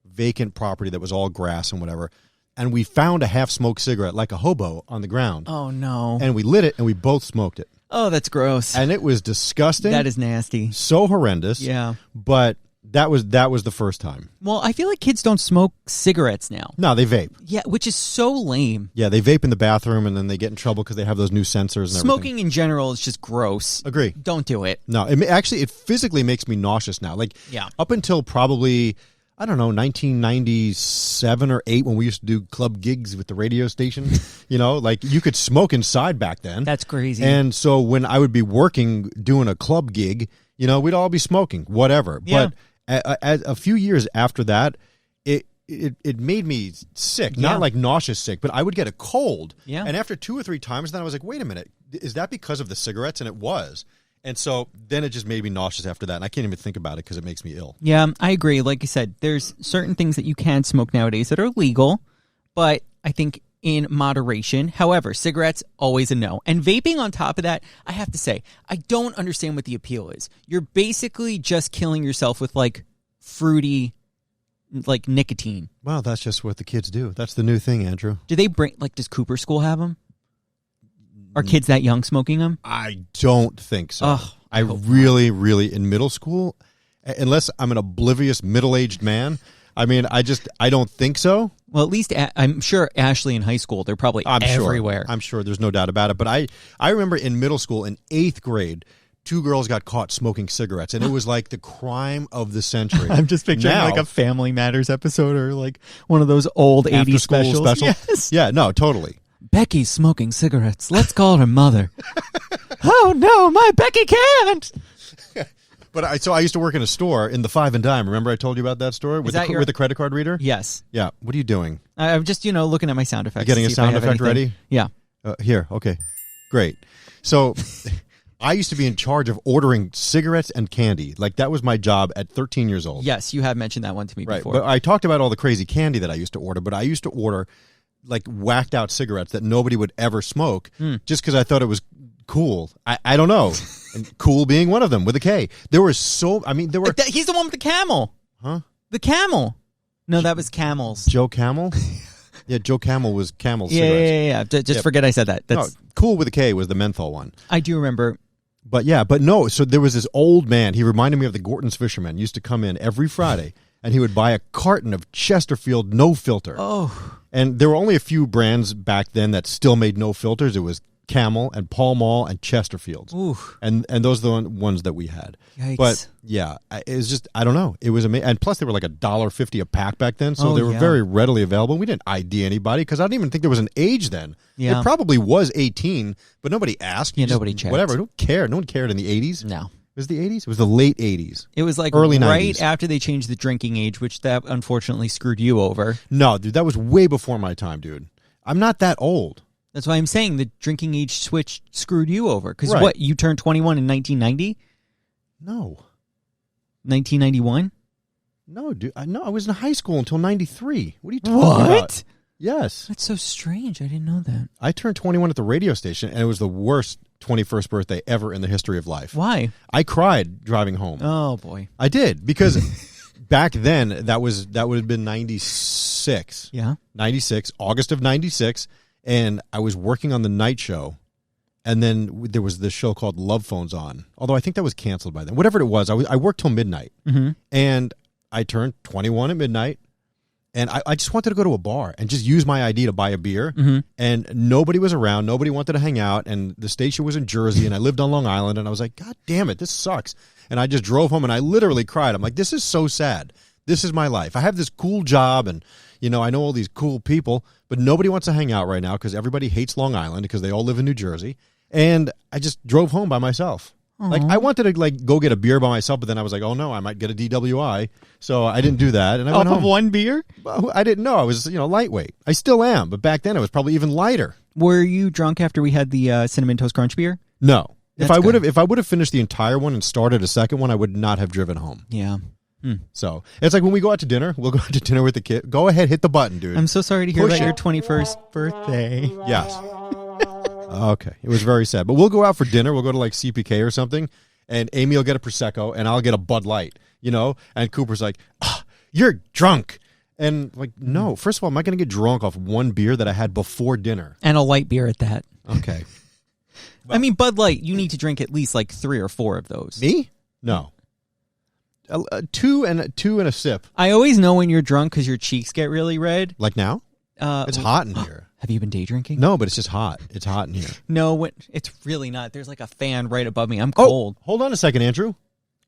vacant property that was all grass and whatever. And we found a half-smoked cigarette like a hobo on the ground. Oh, no. And we lit it, and we both smoked it. Oh, that's gross. And it was disgusting. That is nasty. So horrendous. Yeah. But that was the first time. Well, I feel like kids don't smoke cigarettes now. No, they vape. Yeah, which is so lame. Yeah, they vape in the bathroom, and then they get in trouble because they have those new sensors and everything. Smoking in general is just gross. Agree. Don't do it. No, it physically makes me nauseous now. Like, Yeah. up until probably, I don't know, 1997 or 8 when we used to do club gigs with the radio station, like you could smoke inside back then. That's crazy. And so when I would be working, doing a club gig, we'd all be smoking, whatever. Yeah. But A few years after that, it made me sick, not like nauseous sick, but I would get a cold. Yeah. And after 2 or 3 times, then I was like, wait a minute, is that because of the cigarettes? And it was. And so then it just made me nauseous after that. And I can't even think about it because it makes me ill. Yeah, I agree. Like you said, there's certain things that you can smoke nowadays that are legal, but I think in moderation. However, cigarettes, always a no. And vaping on top of that, I have to say, I don't understand what the appeal is. You're basically just killing yourself with like fruity, like nicotine. Well, that's just what the kids do. That's the new thing, Andrew. Do they bring, like, does Cooper School have them? Are kids that young smoking them? I don't think so. Ugh, I really, in middle school, unless I'm an oblivious middle-aged man, I mean, I don't think so. Well, at least I'm sure Ashley in high school, they're probably everywhere. I'm sure there's no doubt about it. But I remember in middle school, in 8th grade, 2 girls got caught smoking cigarettes, and it was like the crime of the century. I'm just picturing like a Family Matters episode or like one of those old 80s specials. Yes. Yeah, no, totally. Becky's smoking cigarettes. Let's call her mother. Oh, no, my Becky can't. But I used to work in a store in the Five and Dime. Remember I told you about that store with the credit card reader? Yes. Yeah. What are you doing? I'm just, looking at my sound effects. You're getting a sound effect ready? Yeah. Here. Okay. Great. So I used to be in charge of ordering cigarettes and candy. Like that was my job at 13 years old. Yes, you have mentioned that one to me before. But I talked about all the crazy candy that I used to order, but I used to order like whacked out cigarettes that nobody would ever smoke just because I thought it was cool. I don't know. And cool being one of them with a K. There were he's the one with the camel. Huh? The camel. No, that was Camels. Joe Camel? Yeah, Joe Camel was Camel's cigarettes. Yeah. Just forget I said that. That's cool with a K was the menthol one. I do remember. But no. So there was this old man. He reminded me of the Gorton's Fisherman. He used to come in every Friday, and he would buy a carton of Chesterfield no filter. Oh. And there were only a few brands back then that still made no filters. It was Camel and Pall Mall and Chesterfields. Ooh. And those are the ones that we had. Yikes. But yeah, it was just, I don't know. It was amazing. And plus they were like $1.50 a pack back then. So they were very readily available. We didn't ID anybody because I didn't even think there was an age then. Yeah. It probably was 18, but nobody asked. Yeah, nobody checked. Whatever. Don't care. No one cared in the 80s. No. It was the 80s? It was the late 80s. It was like early right 90s. After they changed the drinking age, which that unfortunately screwed you over. No, dude, that was way before my time, dude. I'm not that old. That's why I'm saying the drinking age switch screwed you over. Because Right. what, you turned 21 in 1990? No. 1991? No, dude. I was in high school until 93. What are you talking about? Yes. That's so strange. I didn't know that. I turned 21 at the radio station, and it was the worst 21st birthday ever in the history of life. Why? I cried driving home. Oh, boy. I did, because back then, that would have been 96. Yeah. 96, August of 96, and I was working on the night show, and then there was this show called Love Phones on, although I think that was canceled by then. Whatever it was, I worked till midnight, and I turned 21 at midnight, and I just wanted to go to a bar and just use my ID to buy a beer, and nobody was around, nobody wanted to hang out, and the station was in Jersey, and I lived on Long Island, and I was like, God damn it, this sucks. And I just drove home, and I literally cried. I'm like, this is so sad. This is my life. I have this cool job, and I know all these cool people, but nobody wants to hang out right now because everybody hates Long Island because they all live in New Jersey. And I just drove home by myself. Aww. Like I wanted to go get a beer by myself, but then I was like, oh no, I might get a DWI. So I didn't do that, and I went home. Of one beer? Well, I didn't know. I was lightweight. I still am, but back then I was probably even lighter. Were you drunk after we had the Cinnamon Toast Crunch beer? No. That's if I would have finished the entire one and started a second one, I would not have driven home. Yeah. So it's like when we go out to dinner, we'll go out to dinner with the kid. Go ahead, hit the button, dude. I'm so sorry to hear about your 21st birthday. Yes. Okay. It was very sad. But we'll go out for dinner. We'll go to like CPK or something, and Amy will get a Prosecco, and I'll get a Bud Light, And Cooper's like, you're drunk. And like, no. First of all, am I going to get drunk off one beer that I had before dinner? And a light beer at that. Okay. I mean, Bud Light, you need to drink at least like 3 or 4 of those. Me? No. Two and a sip. I always know when you're drunk because your cheeks get really red. Like now? It's hot in here. Have you been day drinking? No, but it's just hot. It's hot in here. No, it's really not. There's like a fan right above me. I'm cold. Hold on a second, Andrew.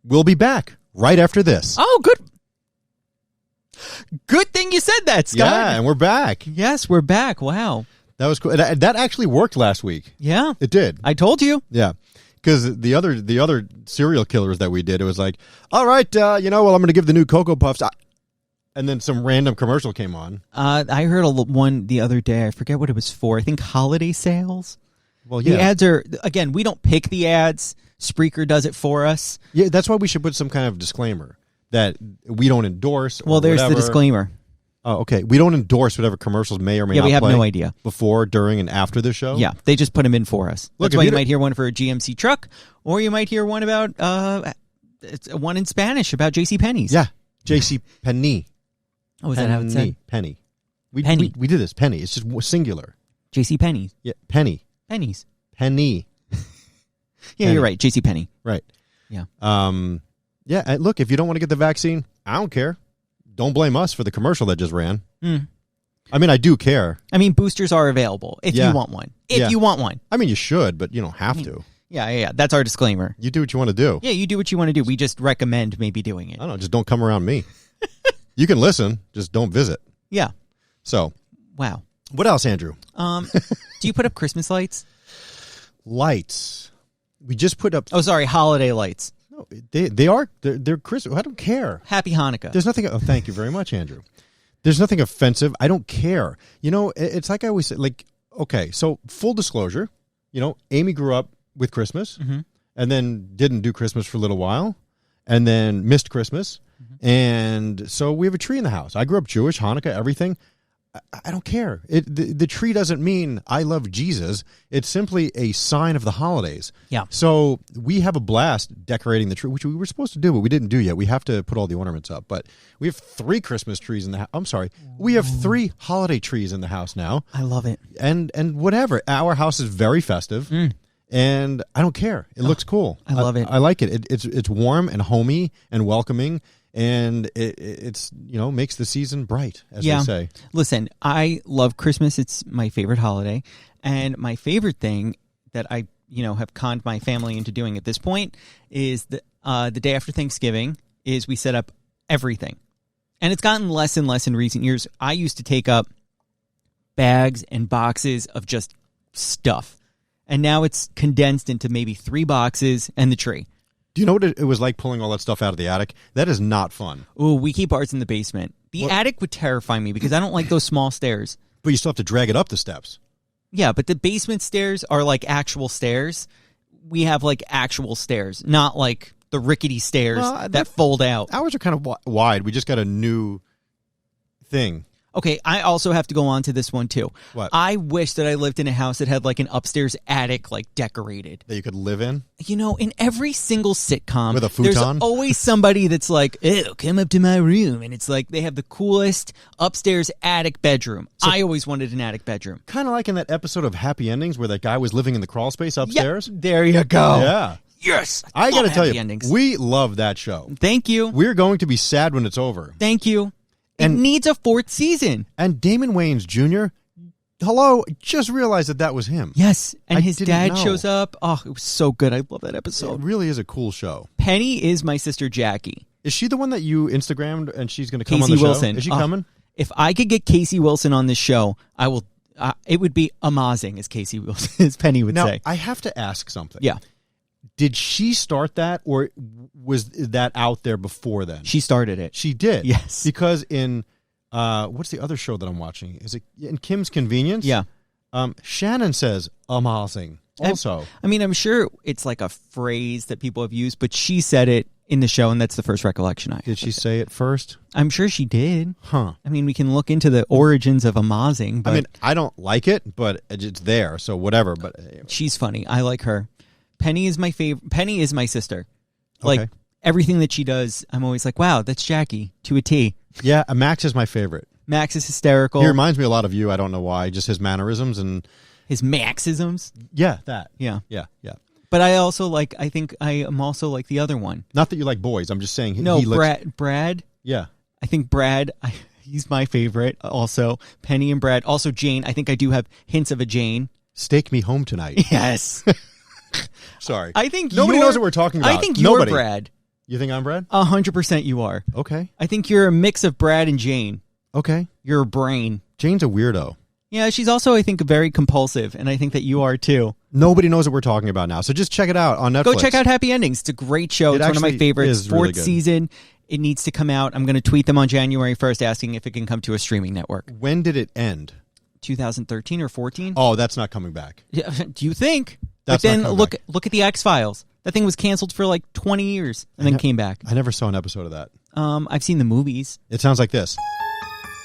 We'll be back right after this. Oh, good. Good thing you said that, Scott. Yeah, and we're back. Yes, we're back. Wow. That was cool. That actually worked last week. Yeah. It did. I told you. Yeah. Because the other serial killers that we did, it was like, all right, I'm going to give the new Cocoa Puffs. And then some random commercial came on. I heard one the other day. I forget what it was for. I think holiday sales. Well, yeah. The ads are, again, we don't pick the ads. Spreaker does it for us. Yeah, that's why we should put some kind of disclaimer that we don't endorse. Or there's whatever. the disclaimer. Oh, okay. We don't endorse whatever commercials may or may not play. Yeah, we have no idea. Before, during, and after the show. Yeah, they just put them in for us. Look, That's why you might hear one for a GMC truck, or you might hear one about it's one in Spanish about JCPenney's. Yeah, JCPenney. Oh, is that how it said? Penny. Penny. We did this. Penny. It's just singular. JCPenney's. Yeah, penny. Pennies. Penny. Yeah, you're right. JCPenney. Right. Yeah. Yeah, and look, if you don't want to get the vaccine, I don't care. Don't blame us for the commercial that just ran. I mean, I do care. I mean, boosters are available if you want one. If you want one. I mean, you should, but you don't have to. Yeah. That's our disclaimer. You do what you want to do. Yeah, you do what you want to do. We just recommend maybe doing it. I don't know. Just don't come around me. You can listen, just don't visit. Yeah. So. Wow. What else, Andrew? Do you put up Christmas lights? Lights. We just put up. Oh, sorry, holiday lights. No, they're Christmas. I don't care. Happy Hanukkah. There's nothing. Oh, thank you very much, Andrew. There's nothing offensive. I don't care. It's like I always say. Like, okay, so full disclosure. Amy grew up with Christmas, and then didn't do Christmas for a little while, and then missed Christmas, and so we have a tree in the house. I grew up Jewish, Hanukkah, everything. I don't care. The tree doesn't mean I love Jesus. It's simply a sign of the holidays. Yeah. So we have a blast decorating the tree, which we were supposed to do, but we didn't do yet. We have to put all the ornaments up. But we have 3 Christmas trees in the house. I'm sorry. We have 3 holiday trees in the house now. I love it. And whatever. Our house is very festive. And I don't care. It looks cool. I love it. I like it. It's warm and homey and welcoming. And it's makes the season bright, as they say. Listen, I love Christmas. It's my favorite holiday. And my favorite thing that I, have conned my family into doing at this point is the day after Thanksgiving is we set up everything. And it's gotten less and less in recent years. I used to take up bags and boxes of just stuff. And now it's condensed into maybe 3 boxes and the tree. Do you know what it was like pulling all that stuff out of the attic? That is not fun. Oh, we keep ours in the basement. The attic would terrify me because I don't like those small stairs. But you still have to drag it up the steps. Yeah, but the basement stairs are like actual stairs. We have like actual stairs, not like the rickety stairs that fold out. Ours are kind of wide. We just got a new thing. Okay, I also have to go on to this one too. What? I wish that I lived in a house that had like an upstairs attic like decorated. That you could live in? In every single sitcom, with a futon? There's always somebody that's like, ew, come up to my room. And it's like they have the coolest upstairs attic bedroom. So, I always wanted an attic bedroom. Kind of like in that episode of Happy Endings where that guy was living in the crawl space upstairs? Yep, there you go. Yeah. Yes. I got to tell you, endings. we love that show. Thank you. We're going to be sad when it's over. Thank you. It needs a 4th season. And Damon Wayans Jr., hello, just realized that was him. Yes, and his dad know. shows up. Oh, it was so good. I love that episode. It really is a cool show. Penny is my sister Jackie. Is she the one that you Instagrammed and she's going to come on Casey the show? Wilson. Is she coming? If I could get Casey Wilson on this show, I will. It would be amazing, as Casey Wilson, as Penny would say. Now, I have to ask something. Yeah. Did she start that, or was that out there before then? She started it. She did. Yes. Because in, what's the other show that I'm watching? Is it in Kim's Convenience? Yeah. Shannon says amazing also. I'm sure it's like a phrase that people have used, but she said it in the show, and that's the first recollection I have. Did she say it first? I'm sure she did. Huh. We can look into the origins of amazing. But I don't like it, but it's there, so whatever. But she's funny. I like her. Penny is my favorite. Penny is my sister. Like, okay. Everything that she does, I'm always like, wow, that's Jackie to a T. Yeah, Max is my favorite. Max is hysterical. He reminds me a lot of you. I don't know why. Just his mannerisms and his Maxisms. Yeah, that. Yeah. But I also like. I think I am also like the other one. Not that you like boys. I'm just saying. No, he looks, Brad. Yeah. I think Brad. He's my favorite. Also, Penny and Brad. Also, Jane. I think I do have hints of a Jane. Stake me home tonight. Yes. Sorry. I think nobody knows what we're talking about. I think you're Brad. You think I'm Brad? 100% you are. Okay. I think you're a mix of Brad and Jane. Okay. You're a brain. Jane's a weirdo. Yeah, she's also, I think, very compulsive, and I think that you are too. Nobody knows what we're talking about now. So just check it out on Netflix. Go check out Happy Endings. It's a great show. It's one of my actually favorites. is really Fourth good. season. It needs to come out. I'm going to tweet them on January 1st asking if it can come to a streaming network. When did it end? 2013 or 14? Oh, that's not coming back. Yeah, do you think? That's but then not coming look at the X-Files. That thing was canceled for like 20 years and then came back. I never saw an episode of that. I've seen the movies. It sounds like this.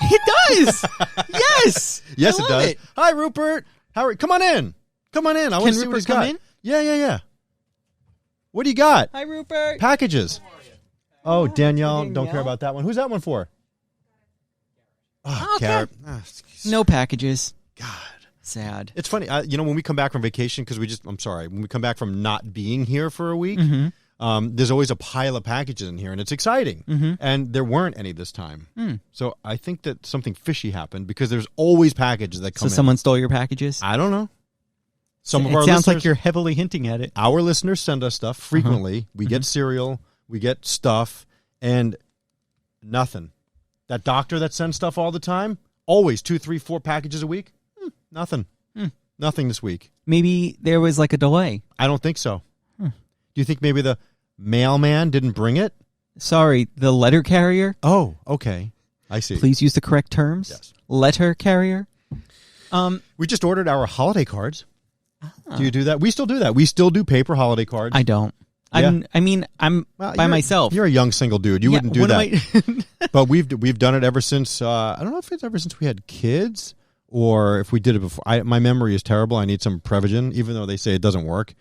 It does. Yes. Yes, I it love does. Hi, Rupert. How? Come on in. Come on in. I want to see what Rupert he's come got. in? Yeah. What do you got? Hi, Rupert. Packages. Oh, Danielle, don't care about that one. Who's that one for? Oh, Okay. Garrett. No packages. God. Sad. It's funny, when we come back from vacation, because when we come back from not being here for a week, there's always a pile of packages in here, and it's exciting. And there weren't any this time. So I think that something fishy happened, because there's always packages that come in. So someone stole your packages? I don't know. Some of It our sounds listeners, like you're heavily hinting at it. our listeners send us stuff frequently. We get cereal, we get stuff, and nothing. That doctor that sends stuff all the time, always 2, 3, 4 packages a week. Nothing. Nothing this week. Maybe there was like a delay. I don't think so. Do you think maybe the mailman didn't bring it? Sorry, the letter carrier? Oh, okay. I see. Please use the correct terms. Yes. Letter carrier? We just ordered our holiday cards. Do you do that? We still do that. We still do paper holiday cards. I don't. Yeah. I'm Well, by myself. You're a young single dude. You wouldn't do what that. am I- But we've done it ever since. I don't know if it's ever since we had kids, or if we did it before. My memory is terrible. I need some Prevagen, even though they say it doesn't work.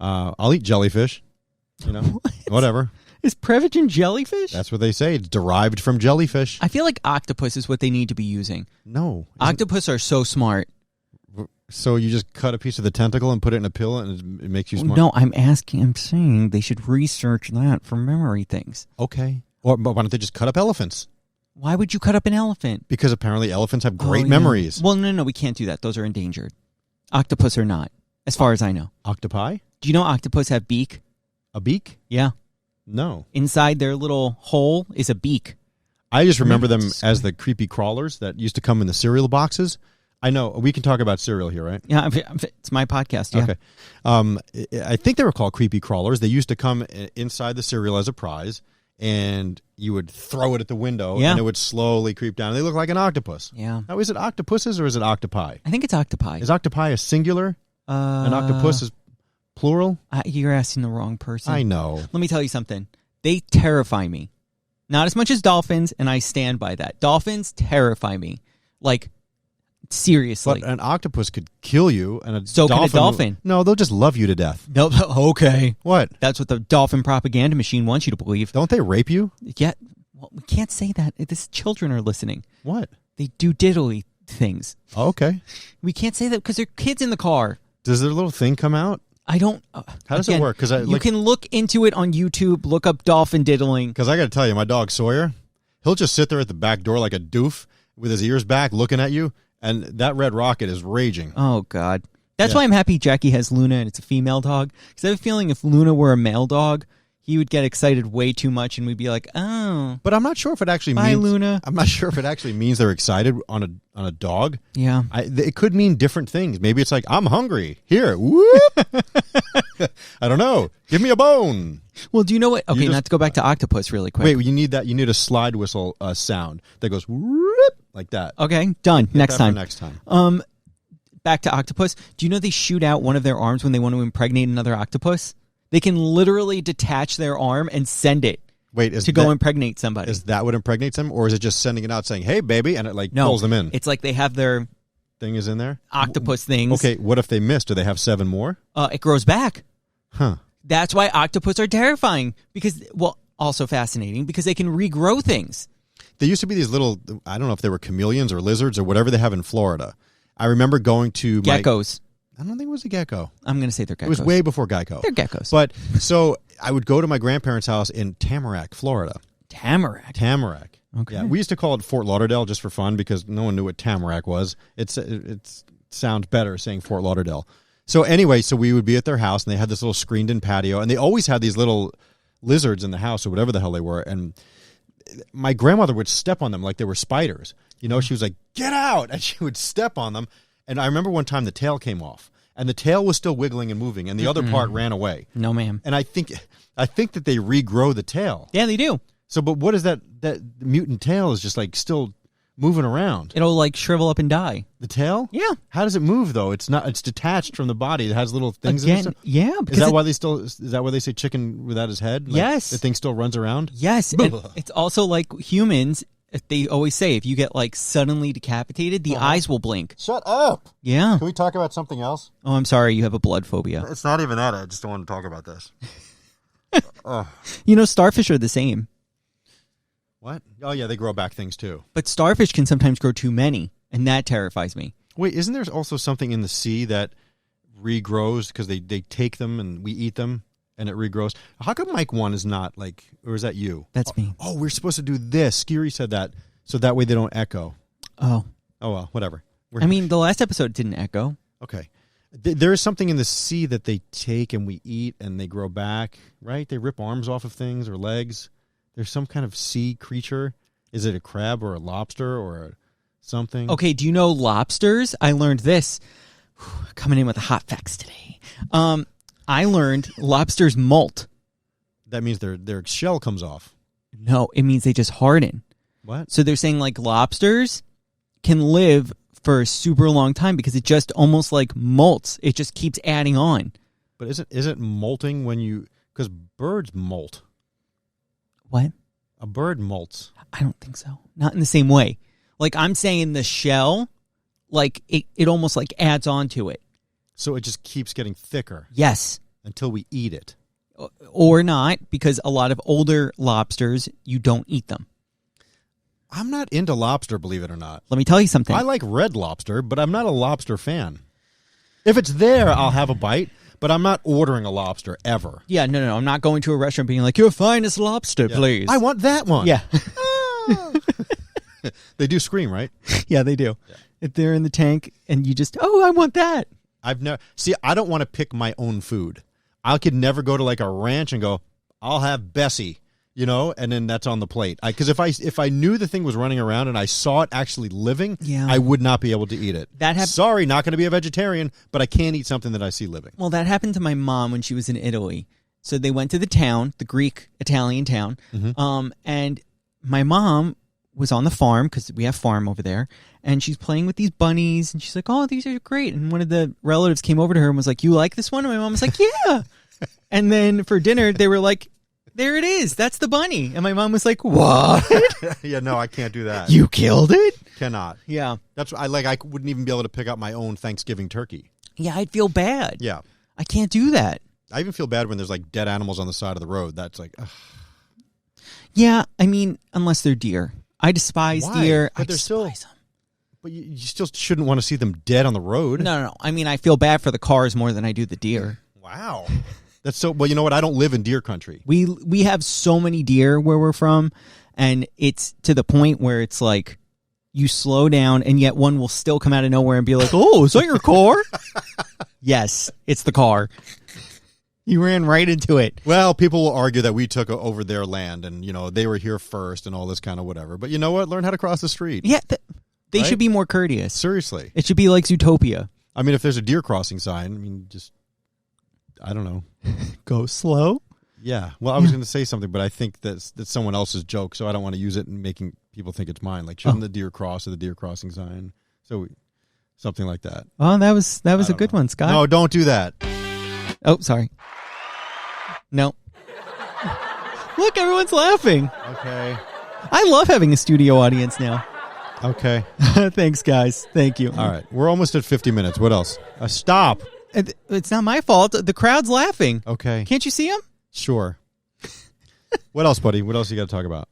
I'll eat jellyfish. Whatever. Is Prevagen jellyfish? That's what they say. It's derived from jellyfish. I feel like octopus is what they need to be using. No. Octopus are so smart. So you just cut a piece of the tentacle and put it in a pill, and it makes you smart. No, I'm saying they should research that for memory things. Okay. But why don't they just cut up elephants? Why would you cut up an elephant? Because apparently elephants have great Oh, yeah. memories. Well, no, we can't do that. Those are endangered. Octopus are not, as far as I know. Octopi? Do you know octopus have beak? A beak? Yeah. No. Inside their little hole is a beak. I just remember them as the creepy crawlers that used to come in the cereal boxes. I know. We can talk about cereal here, right? Yeah, it's my podcast. Yeah. Okay. I think they were called creepy crawlers. They used to come inside the cereal as a prize, and you would throw it at the window, Yeah. and it would slowly creep down. They look like an octopus. Yeah. Now, is it octopuses or is it octopi? I think it's octopi. Is octopi a singular? An octopus is plural? You're asking the wrong person. I know. Let me tell you something. They terrify me. Not as much as dolphins, and I stand by that. Dolphins terrify me. Like, seriously. But an octopus could kill you, and a So could a dolphin. dolphin. No, they'll just love you to death. No, okay. What? That's what the dolphin propaganda machine wants you to believe. Don't they rape you? Yet, well, we can't say that. These children are listening. What? They do diddly things. Oh, okay. We can't say that because there are kids in the car. Does their little thing come out? I don't. How does it work? Because you can look into it on YouTube. Look up dolphin diddling. Because I got to tell you, my dog Sawyer, he'll just sit there at the back door like a doof with his ears back, looking at you, and that red rocket is raging. Oh God, that's why I'm happy Jackie has Luna and it's a female dog. Because I have a feeling if Luna were a male dog, he would get excited way too much, and we'd be like, "Oh." But I'm not sure if it actually Bye, means Luna. I'm not sure if it actually means they're excited on a dog. Yeah. It could mean different things. Maybe it's like, I'm hungry. Here, whoop. I don't know. Give me a bone. Well, do you know what? Okay, just- not to go back to octopus really quick. Wait, you need that. You need a slide whistle sound that goes whoop, like that. Okay, done. Next That for time. Next time. Back to octopus. Do you know they shoot out one of their arms when they want to impregnate another octopus? They can literally detach their arm and send it Wait, to go impregnate somebody. Is that what impregnates them, or is it just sending it out saying, "Hey, baby," and it pulls them in? It's like they have their Thing is in there. octopus things. Okay, what if they miss? Do they have 7 more? It grows back. Huh. That's why octopus are terrifying because, well, also fascinating because they can regrow things. There used to be these little, I don't know if they were chameleons or lizards or whatever they have in Florida. I remember going to Geckos. I don't think it was a gecko. I'm going to say they're geckos. It was way before Geico. They're geckos. But so I would go to my grandparents' house in Tamarack, Florida. Tamarack. Okay. Yeah, we used to call it Fort Lauderdale just for fun because no one knew what Tamarack was. It sounds better saying Fort Lauderdale. So anyway, so we would be at their house and they had this little screened-in patio and they always had these little lizards in the house or whatever the hell they were. And my grandmother would step on them like they were spiders. You know, she was like, "Get out!" And she would step on them. And I remember one time the tail came off. and the tail was still wiggling and moving, and the other part ran away. No, ma'am. And I think that they regrow the tail. Yeah, they do. So, but what is that mutant tail is just like still moving around? It'll like shrivel up and die. The tail? Yeah. How does it move though? It's detached from the body. It has little things in it. Again, yeah. Is that why they say chicken without his head? Like, yes. The thing still runs around? Yes. And it's also like humans, they always say if you get like suddenly decapitated, the eyes will blink. Shut up. Yeah. Can we talk about something else? Oh, I'm sorry. You have a blood phobia. It's not even that. I just don't want to talk about this. You know, starfish are the same. What? Oh, yeah, they grow back things too. But starfish can sometimes grow too many, and that terrifies me. Wait, isn't there also something in the sea that regrows because they take them and we eat them and it regrows? How come Mike 1 is not like, or is that you? That's me. Oh, we're supposed to do this. Skiri said that, so that way they don't echo. Oh. Oh, well, whatever. I mean, the last episode didn't echo. Okay. There is something in the sea that they take and we eat and they grow back, right? They rip arms off of things or legs. There's some kind of sea creature. Is it a crab or a lobster or something? Okay, do you know lobsters? I learned this. Coming in with the hot facts today. I learned lobsters molt. That means their shell comes off. No, it means they just harden. What? So they're saying like lobsters can live for a super long time because it just almost like molts. It just keeps adding on. But is it molting when you... Because birds molt. What? A bird molts. I don't think so. Not in the same way. Like I'm saying the shell, like it almost like adds on to it. So it just keeps getting thicker. Yes. Until we eat it. Or not, because a lot of older lobsters, you don't eat them. I'm not into lobster, believe it or not. Let me tell you something. I like red lobster, but I'm not a lobster fan. If it's there, I'll have a bite, but I'm not ordering a lobster ever. Yeah, no. I'm not going to a restaurant being like, your finest lobster, please. I want that one. Yeah. They do scream, right? Yeah, they do. Yeah. If they're in the tank and you just, I want that. I don't want to pick my own food. I could never go to like a ranch and go, I'll have Bessie. You know, and then that's on the plate. Because if I knew the thing was running around and I saw it actually living, I would not be able to eat it. Sorry, not going to be a vegetarian, but I can't eat something that I see living. Well, that happened to my mom when she was in Italy. So they went to the town, the Greek-Italian town, and my mom was on the farm, because we have farm over there, and she's playing with these bunnies, and she's like, oh, these are great. And one of the relatives came over to her and was like, you like this one? And my mom was like, yeah. And then for dinner, they were like, there it is. That's the bunny. And my mom was like, what? Yeah, no, I can't do that. You killed it? Cannot. Yeah. That's I wouldn't even be able to pick up my own Thanksgiving turkey. Yeah, I'd feel bad. Yeah. I can't do that. I even feel bad when there's like dead animals on the side of the road. That's like, ugh. Yeah, I mean, unless they're deer. I despise deer. But I despise them. But you still shouldn't want to see them dead on the road. No. I mean, I feel bad for the cars more than I do the deer. Wow. That's so. Well, you know what? I don't live in deer country. We have so many deer where we're from, and it's to the point where it's like you slow down, and yet one will still come out of nowhere and be like, "Oh, is that your car?" Yes, it's the car. You ran right into it. Well, people will argue that we took over their land, and they were here first, and all this kind of whatever. But you know what? Learn how to cross the street. Yeah, they should be more courteous. Seriously, it should be like Zootopia. I mean, if there's a deer crossing sign, I mean, just. I don't know. Go slow? Yeah. Well, I was going to say something, but I think that's someone else's joke, so I don't want to use it and making people think it's mine. Like, shouldn't the deer cross at the deer crossing sign? So, something like that. Oh, that was a good one, Scott. No, don't do that. Oh, sorry. No. Look, everyone's laughing. Okay. I love having a studio audience now. Okay. Thanks, guys. Thank you. All right. We're almost at 50 minutes. What else? Stop. It's not my fault. The crowd's laughing. Okay. Can't you see them? Sure. What else, buddy? What else you got to talk about?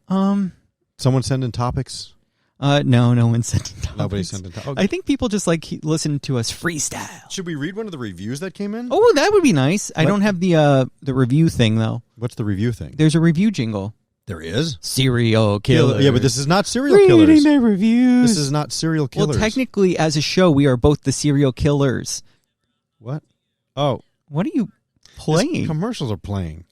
Someone send in topics? No one sent in topics. Nobody sent in topics. Okay. I think people just like listen to us freestyle. Should we read one of the reviews that came in? Oh, that would be nice. I don't have the review thing though. What's the review thing? There's a review jingle. There is? Serial killer. Yeah, but this is not serial killers. Reading their reviews. This is not serial killers. Well, technically, as a show, we are both the serial killers. What? Oh. What are you playing? Commercials are playing.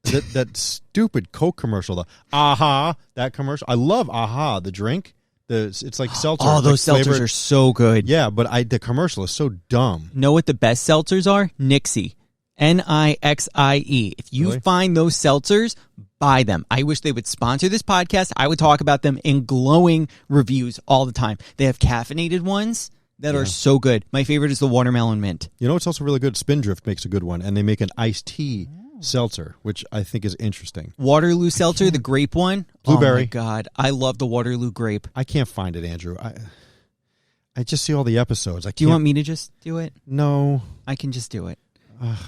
That stupid Coke commercial. The Aha, that commercial. I love Aha, the drink. It's like seltzer. Oh, those like seltzers flavored. are so good. Yeah, but the commercial is so dumb. Know what the best seltzers are? Nixie. Nixie. If you Really? find those seltzers, buy them. I wish they would sponsor this podcast. I would talk about them in glowing reviews all the time. They have caffeinated ones that are so good. My favorite is the watermelon mint. You know what's also really good? Spindrift makes a good one, and they make an iced tea seltzer, which I think is interesting. Waterloo seltzer, the grape one. Blueberry. Oh my God. I love the Waterloo grape. I can't find it, Andrew. I just see all the episodes. Do you want me to just do it? No. I can just do it.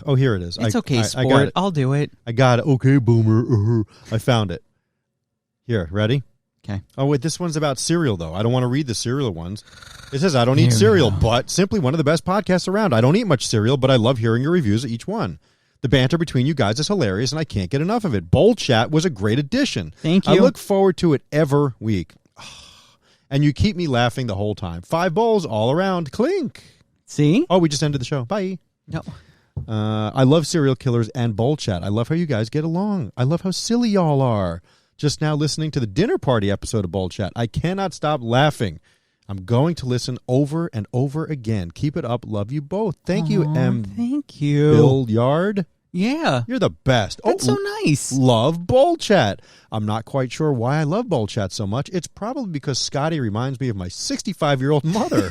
Oh, here it is. It's okay, I sport. got it. I'll do it. I got it. Okay, boomer. I found it. Here, ready? Okay. Oh, wait, this one's about cereal, though. I don't want to read the cereal ones. It says, I don't eat cereal, but simply one of the best podcasts around. I don't eat much cereal, but I love hearing your reviews of each one. The banter between you guys is hilarious, and I can't get enough of it. Bowl Chat was a great addition. Thank you. I look forward to it every week. And you keep me laughing the whole time. 5 bowls all around. Clink. See? Oh, we just ended the show. Bye. No. I love Serial Killers and Bowl Chat. I love how you guys get along. I love how silly y'all are. Just now listening to the dinner party episode of Bowl Chat. I cannot stop laughing. I'm going to listen over and over again. Keep it up. Love you both. Thank you, M. Thank you. Bill Yard. Yeah. You're the best. That's so nice. Love Bowl Chat. I'm not quite sure why I love Bowl Chat so much. It's probably because Scotty reminds me of my 65-year-old mother.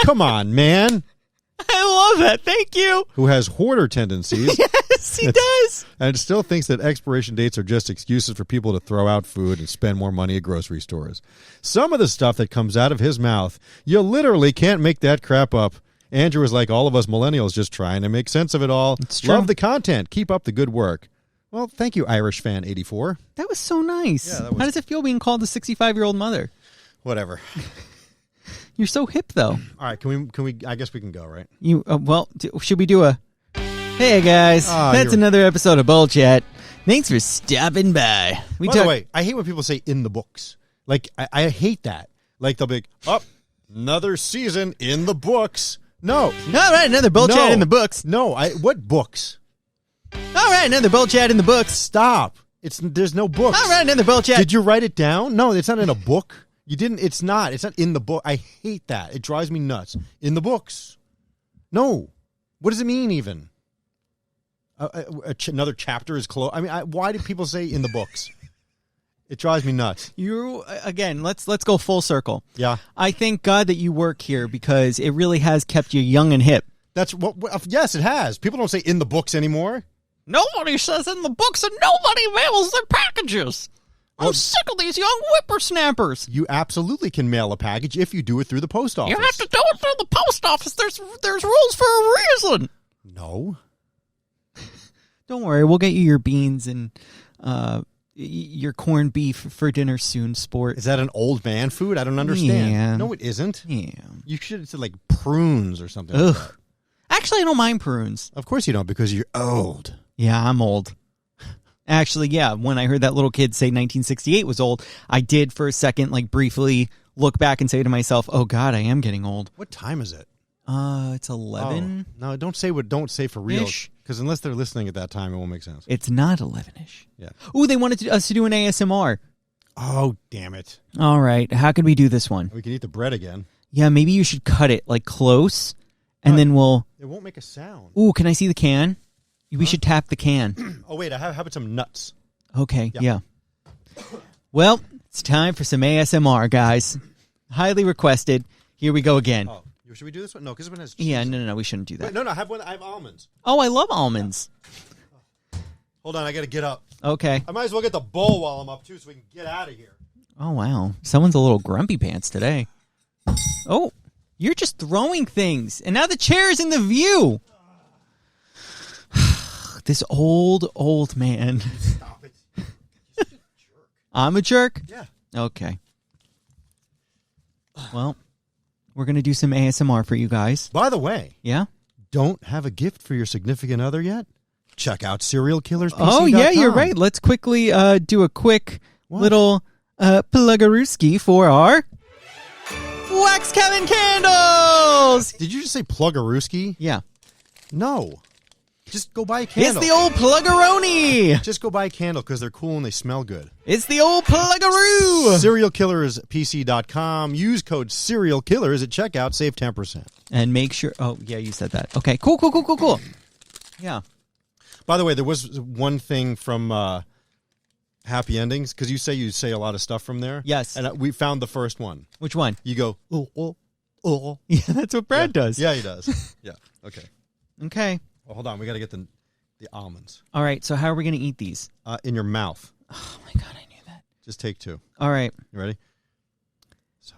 Come on, man. I love that. Thank you. Who has hoarder tendencies. Yes, he does. And still thinks that expiration dates are just excuses for people to throw out food and spend more money at grocery stores. Some of the stuff that comes out of his mouth, you literally can't make that crap up. Andrew is like all of us millennials, just trying to make sense of it all. It's true. Love the content. Keep up the good work. Well, thank you, Irish fan 84. That was so nice. Yeah, that was- How does it feel being called the 65-year-old mother? Whatever. You're so hip, though. All right, can we? I guess we can go, right? You should we do a? Hey guys, that's another episode of Bowl Chat. Thanks for stopping by. By the way, I hate when people say "in the books." Like I hate that. Like they'll be like, another season in the books. No, all right, another Bowl Chat in the books. No, what books? All right, another Bowl Chat in the books. Stop. There's no books. All right, another Bowl Chat. Did you write it down? No, it's not in a book. You didn't. It's not in the book. I hate that. It drives me nuts. In the books. No. What does it mean even? Another chapter is closed. I mean, why do people say in the books? It drives me nuts. You again. Let's go full circle. Yeah. I thank God that you work here because it really has kept you young and hip. That's what. Yes, it has. People don't say in the books anymore. Nobody says in the books, and nobody mails their packages. I'm sick of these young whippersnappers. You absolutely can mail a package if you do it through the post office. You have to do it through the post office. There's rules for a reason. No. Don't worry, we'll get you your beans and your corned beef for dinner soon, sport. Is that an old man food? I don't understand. Yeah. No, it isn't. Yeah. You should have said like prunes or something. Ugh. Like that. Actually, I don't mind prunes. Of course you don't, because you're old. Yeah, I'm old. Actually, yeah, when I heard that little kid say 1968 was old, I did for a second, like briefly look back and say to myself, "Oh God, I am getting old." What time is it? It's 11. Oh. No, don't say for real, because unless they're listening at that time, it won't make sense. It's not 11ish. Yeah. Ooh, they wanted us to do an ASMR. Oh, damn it! All right, how could we do this one? We can eat the bread again. Yeah, maybe you should cut it like close, and then we'll. It won't make a sound. Ooh, can I see the can? We should tap the can. Oh wait, how about some nuts? Okay, yeah. Well, it's time for some ASMR, guys. Highly requested. Here we go again. Oh, should we do this one? No, because this one has cheese. Yeah, no, we shouldn't do that. Wait, no, I have one. I have almonds. Oh, I love almonds. Hold on, I got to get up. Okay. I might as well get the bowl while I'm up too, so we can get out of here. Oh, wow. Someone's a little grumpy pants today. Oh, you're just throwing things. And now the chair is in the view. This old man. Stop it. You're just a jerk. I'm a jerk? Yeah. Okay. Well, we're going to do some ASMR for you guys. By the way, Yeah? don't have a gift for your significant other yet? Check out serialkillerspc.com. Oh, yeah, you're right. Let's quickly do a quick little pluggarooski for our Wax Cabin Candles! Did you just say pluggarooski? Yeah. No. Just go buy a candle. It's the old pluggeroni. Just go buy a candle because they're cool and they smell good. It's the old pluggeroo. SerialKillersPC.com. Use code SerialKillers at checkout. Save 10%. And make sure. Oh, yeah, you said that. Okay, cool. Yeah. By the way, there was one thing from Happy Endings, because you say a lot of stuff from there. Yes. And we found the first one. Which one? You go, oh. Yeah, that's what Brad does. Yeah, he does. Yeah, okay. Okay. Well, hold on. We got to get the almonds. All right, so how are we going to eat these? In your mouth. Oh, my God, I knew that. Just take 2. All right. You ready? So,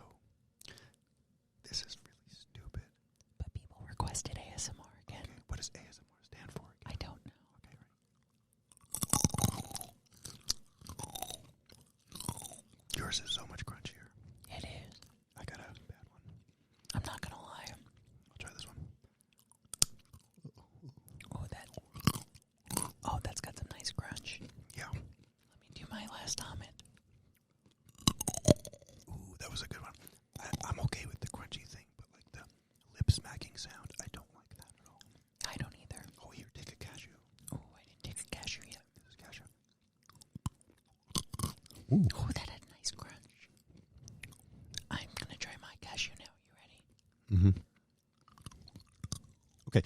this is really stupid. But people requested ASMR again. Okay, what does ASMR stand for? I don't know. Okay, ready? Yours is so much crunchier. It is. I got a bad one. I'm not going to lie. I'll try this one. Oh, that's got some nice crunch. Yeah. Let me do my last almond. Ooh, that was a good one. I'm okay with the crunchy thing, but like the lip smacking sound, I don't like that at all. I don't either. Oh, here, take a cashew. Oh, I didn't take a cashew yet. This is cashew. Oh, that had nice crunch. I'm going to try my cashew now. You ready? Mm-hmm. Okay.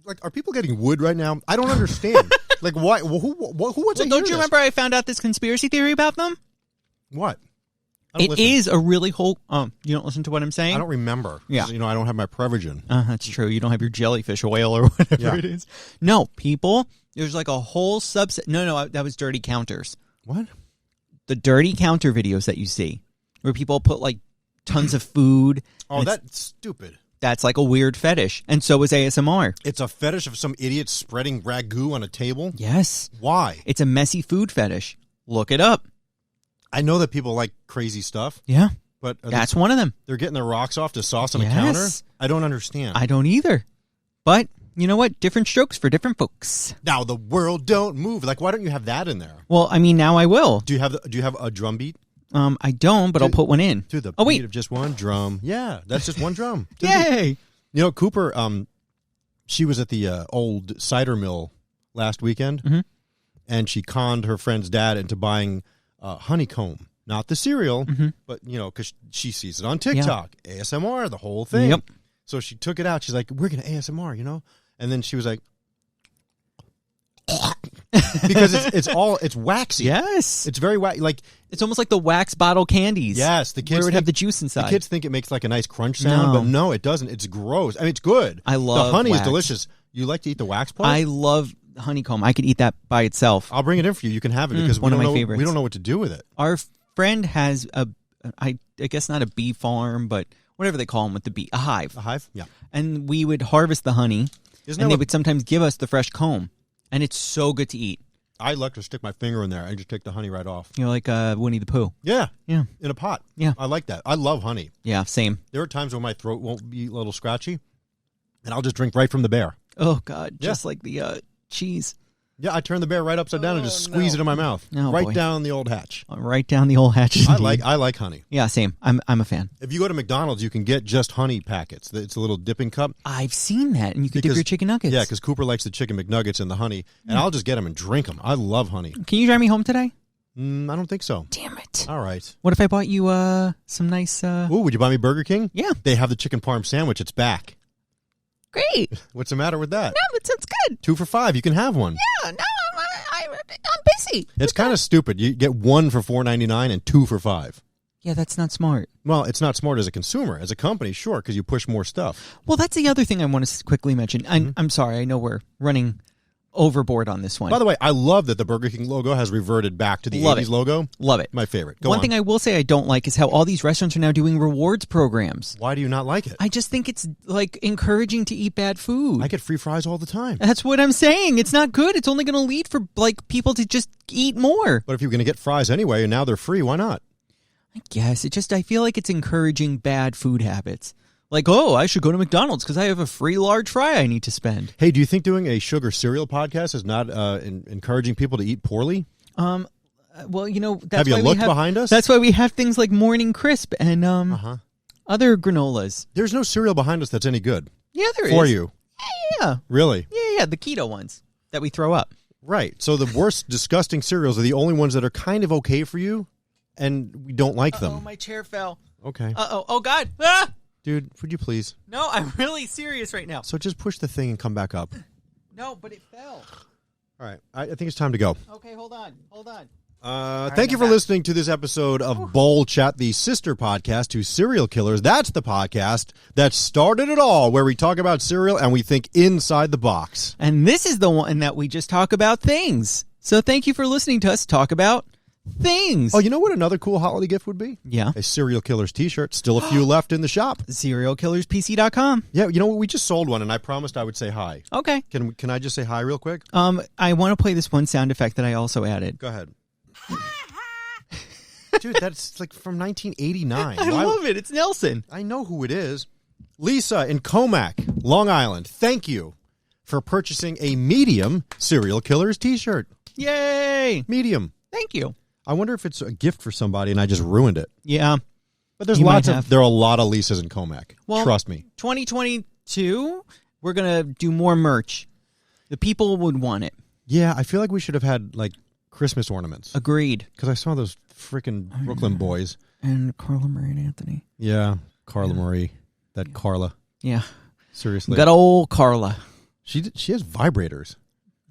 Like, are people getting wood right now? I don't understand. Like, why? Who wants to hear Don't you this? remember I found out this conspiracy theory about them? What? I don't It listen. is a really whole... you don't listen to what I'm saying? I don't remember. 'Cause, Yeah. I don't have my Prevagen. That's true. You don't have your jellyfish oil or whatever Yeah. it is. No, people, there's like a whole subset. No, that was Dirty Counters. What? The Dirty Counter videos that you see where people put like tons of food. Oh, and that's stupid. That's like a weird fetish. And so is ASMR. It's a fetish of some idiot spreading ragu on a table? Yes. Why? It's a messy food fetish. Look it up. I know that people like crazy stuff, Yeah. but That's one of them. they're getting their rocks off to sauce on a Yes. counter? I don't understand. I don't either. But you know what? Different strokes for different folks. Now the world don't move. Like, why don't you have that in there? Well, I mean, now I will. Do you have a drum beat? I don't, but I'll put one in. To the Oh, wait. beat of just one drum. Yeah, that's just one drum. To the beat. Yay! You know, Cooper, she was at the old cider mill last weekend, Mhm. and she conned her friend's dad into buying honeycomb. Not the cereal, but, because she sees it on TikTok. ASMR, the whole thing. Yep. So she took it out. She's like, we're going to ASMR, And then she was like, because it's waxy. Yes. It's very waxy. Like, It's almost like the wax bottle candies. yes, the kids where it would have think- the juice inside. The kids think it makes like a nice crunch sound, No. but no, it doesn't. It's gross. I mean, it's good. I love the honey wax. is delicious. You like to eat the wax part? I love honeycomb. I could eat that by itself. I'll bring it in for you. You can have it because one of my we favorites. don't know what to do with it. Our friend has I guess not a bee farm, but whatever they call them with the bee, a hive. A hive? Yeah. And we would harvest the honey, Isn't and that they what- would sometimes give us the fresh comb. And it's so good to eat. I like to stick my finger in there and just take the honey right off. You know, like Winnie the Pooh. Yeah. Yeah. In a pot. Yeah. I like that. I love honey. Yeah, same. There are times when my throat won't be a little scratchy, and I'll just drink right from the bear. Oh, God. Yeah. Just like the cheese. Yeah, I turn the bear right upside down and just squeeze it in my mouth. Oh, right boy. down the old hatch. Right down the old hatches. I indeed. like honey. Yeah, same. I'm a fan. If you go to McDonald's, you can get just honey packets. It's a little dipping cup. I've seen that, and you can dip Because- your chicken nuggets. Yeah, because Cooper likes the chicken McNuggets and the honey, and I'll just get them and drink them. I love honey. Can you drive me home today? I don't think so. Damn it. All right. What if I bought you some nice... Ooh, would you buy me Burger King? Yeah. They have the chicken parm sandwich. It's back. Great. What's the matter with that? No, that sounds good. 2 for $5. You can have one. Yeah, no, I'm busy. It's kind of stupid. You get one for $4.99 and 2 for $5. Yeah, that's not smart. Well, it's not smart as a consumer. As a company, sure, because you push more stuff. Well, that's the other thing I want to quickly mention. I'm sorry, I know we're running overboard on this one. By the way, I love that the Burger King logo has reverted back to the Love 80s it. logo. Love it. My favorite. Go One on. thing I will say I don't like is how all these restaurants are now doing rewards programs. Why do you not like it? I just think it's like encouraging to eat bad food. I get free fries all the time. That's what I'm saying. It's not good. It's only going to lead for like people to just eat more. But if you're going to get fries anyway and now they're free, why not? I guess I feel like it's encouraging bad food habits. Like, oh, I should go to McDonald's because I have a free large fry I need to spend. Hey, do you think doing a sugar cereal podcast is not encouraging people to eat poorly? Well, you know, that's Have you why looked behind us? That's why we have things like Morning Crisp and other granolas. There's no cereal behind us that's any good Yeah, there is for you. Yeah, Really? yeah, the keto ones. that we throw up. Right. So the worst disgusting cereals are the only ones that are kind of okay for you, and we don't like them. Oh, my chair fell. Okay. Uh-oh. Oh, God. Ah! Dude, would you please? No, I'm really serious right now. So just push the thing and come back up. No, but it fell. All right. I think it's time to go. Okay, hold on. Thank you for listening to this episode of Bowl Chat, the sister podcast to Serial Killers. That's the podcast that started it all, where we talk about cereal and we think inside the box. And this is the one that we just talk about things. So thank you for listening to us talk about things. Oh, you know what another cool holiday gift would be? Yeah. A Serial Killers t-shirt. Still a few left in the shop. SerialKillersPC.com. Yeah, you know what? We just sold one, and I promised I would say hi. Okay. Can I just say hi real quick? I want to play this one sound effect that I also added. Go ahead. Dude, that's like from 1989. I love it. It's Nelson. I know who it is. Lisa in Comac, Long Island. Thank you for purchasing a medium Serial Killers t-shirt. Yay. Medium. Thank you. I wonder if it's a gift for somebody and I just ruined it. Yeah. But there are a lot of Lisas in Comac. Well, trust me. 2022, we're going to do more merch. The people would want it. Yeah, I feel like we should have had like Christmas ornaments. Agreed. Because I saw those freaking Brooklyn boys. And Carla Marie and Anthony. Yeah, Carla Marie. That Carla. Yeah. Seriously. Good old Carla. She has vibrators.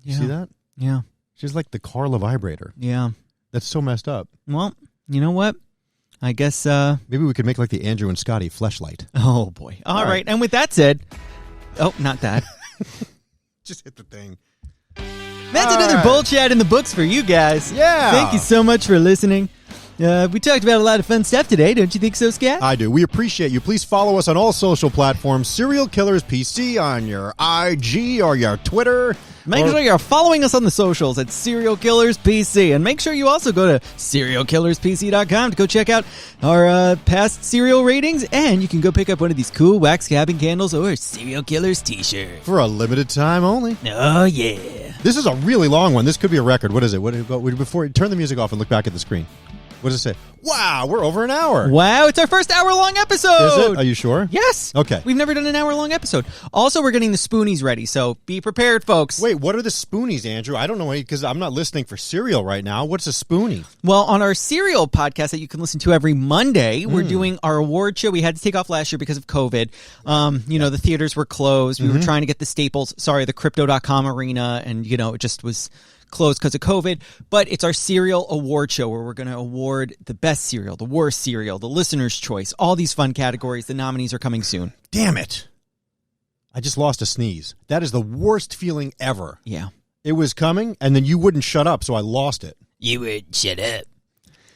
Yeah. You see that? Yeah. She's like the Carla vibrator. Yeah. That's so messed up. Well, you know what? I guess... maybe we could make like the Andrew and Scotty fleshlight. Oh, boy. All right. And with that said... Oh, not that. Just hit the thing. That's another Bowl Chat in the books for you guys. Yeah. Thank you so much for listening. We talked about a lot of fun stuff today. Don't you think so, Scat? I do. We appreciate you. Please follow us on all social platforms. Serial Killers PC on your IG or your Twitter. Make sure you're following us on the socials at Serial Killers PC. And make sure you also go to SerialKillersPC.com to go check out our past serial ratings. And you can go pick up one of these cool wax cabin candles or Serial Killers t-shirt. For a limited time only. Oh, yeah. This is a really long one. This could be a record. What is it? Before turn the music off and look back at the screen. What does it say? Wow, we're over an hour. Wow, it's our first hour-long episode. Is it? Are you sure? Yes. Okay. We've never done an hour-long episode. Also, we're getting the spoonies ready, so be prepared, folks. Wait, what are the spoonies, Andrew? I don't know, because I'm not listening for cereal right now. What's a spoonie? Well, on our cereal podcast that you can listen to every Monday, we're doing our award show. We had to take off last year because of COVID. The theaters were closed. We were trying to get the Crypto.com arena, and, it just was closed because of COVID, but it's our cereal award show where we're going to award the best cereal, the worst cereal, the listener's choice, all these fun categories. The nominees are coming soon. Damn it. I just lost a sneeze. That is the worst feeling ever. Yeah. It was coming, and then you wouldn't shut up, so I lost it. You wouldn't shut up.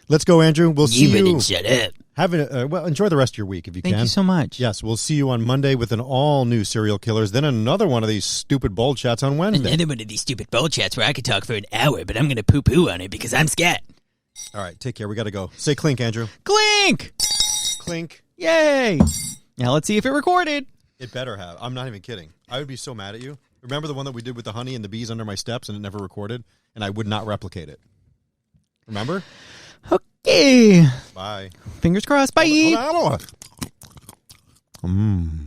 Let's go, Andrew. We'll see you. You wouldn't shut up. Enjoy the rest of your week if you can. Thank you so much. Yes, we'll see you on Monday with an all-new Serial Killers, then another one of these stupid Bowl Chats on Wednesday. Another one of these stupid Bowl Chats where I could talk for an hour, but I'm going to poo-poo on it because I'm scat. All right, take care. We got to go. Say clink, Andrew. Clink! Clink. Yay! Now let's see if it recorded. It better have. I'm not even kidding. I would be so mad at you. Remember the one that we did with the honey and the bees under my steps and it never recorded? And I would not replicate it. Remember? Okay. Bye. Fingers crossed. Bye. Hold on.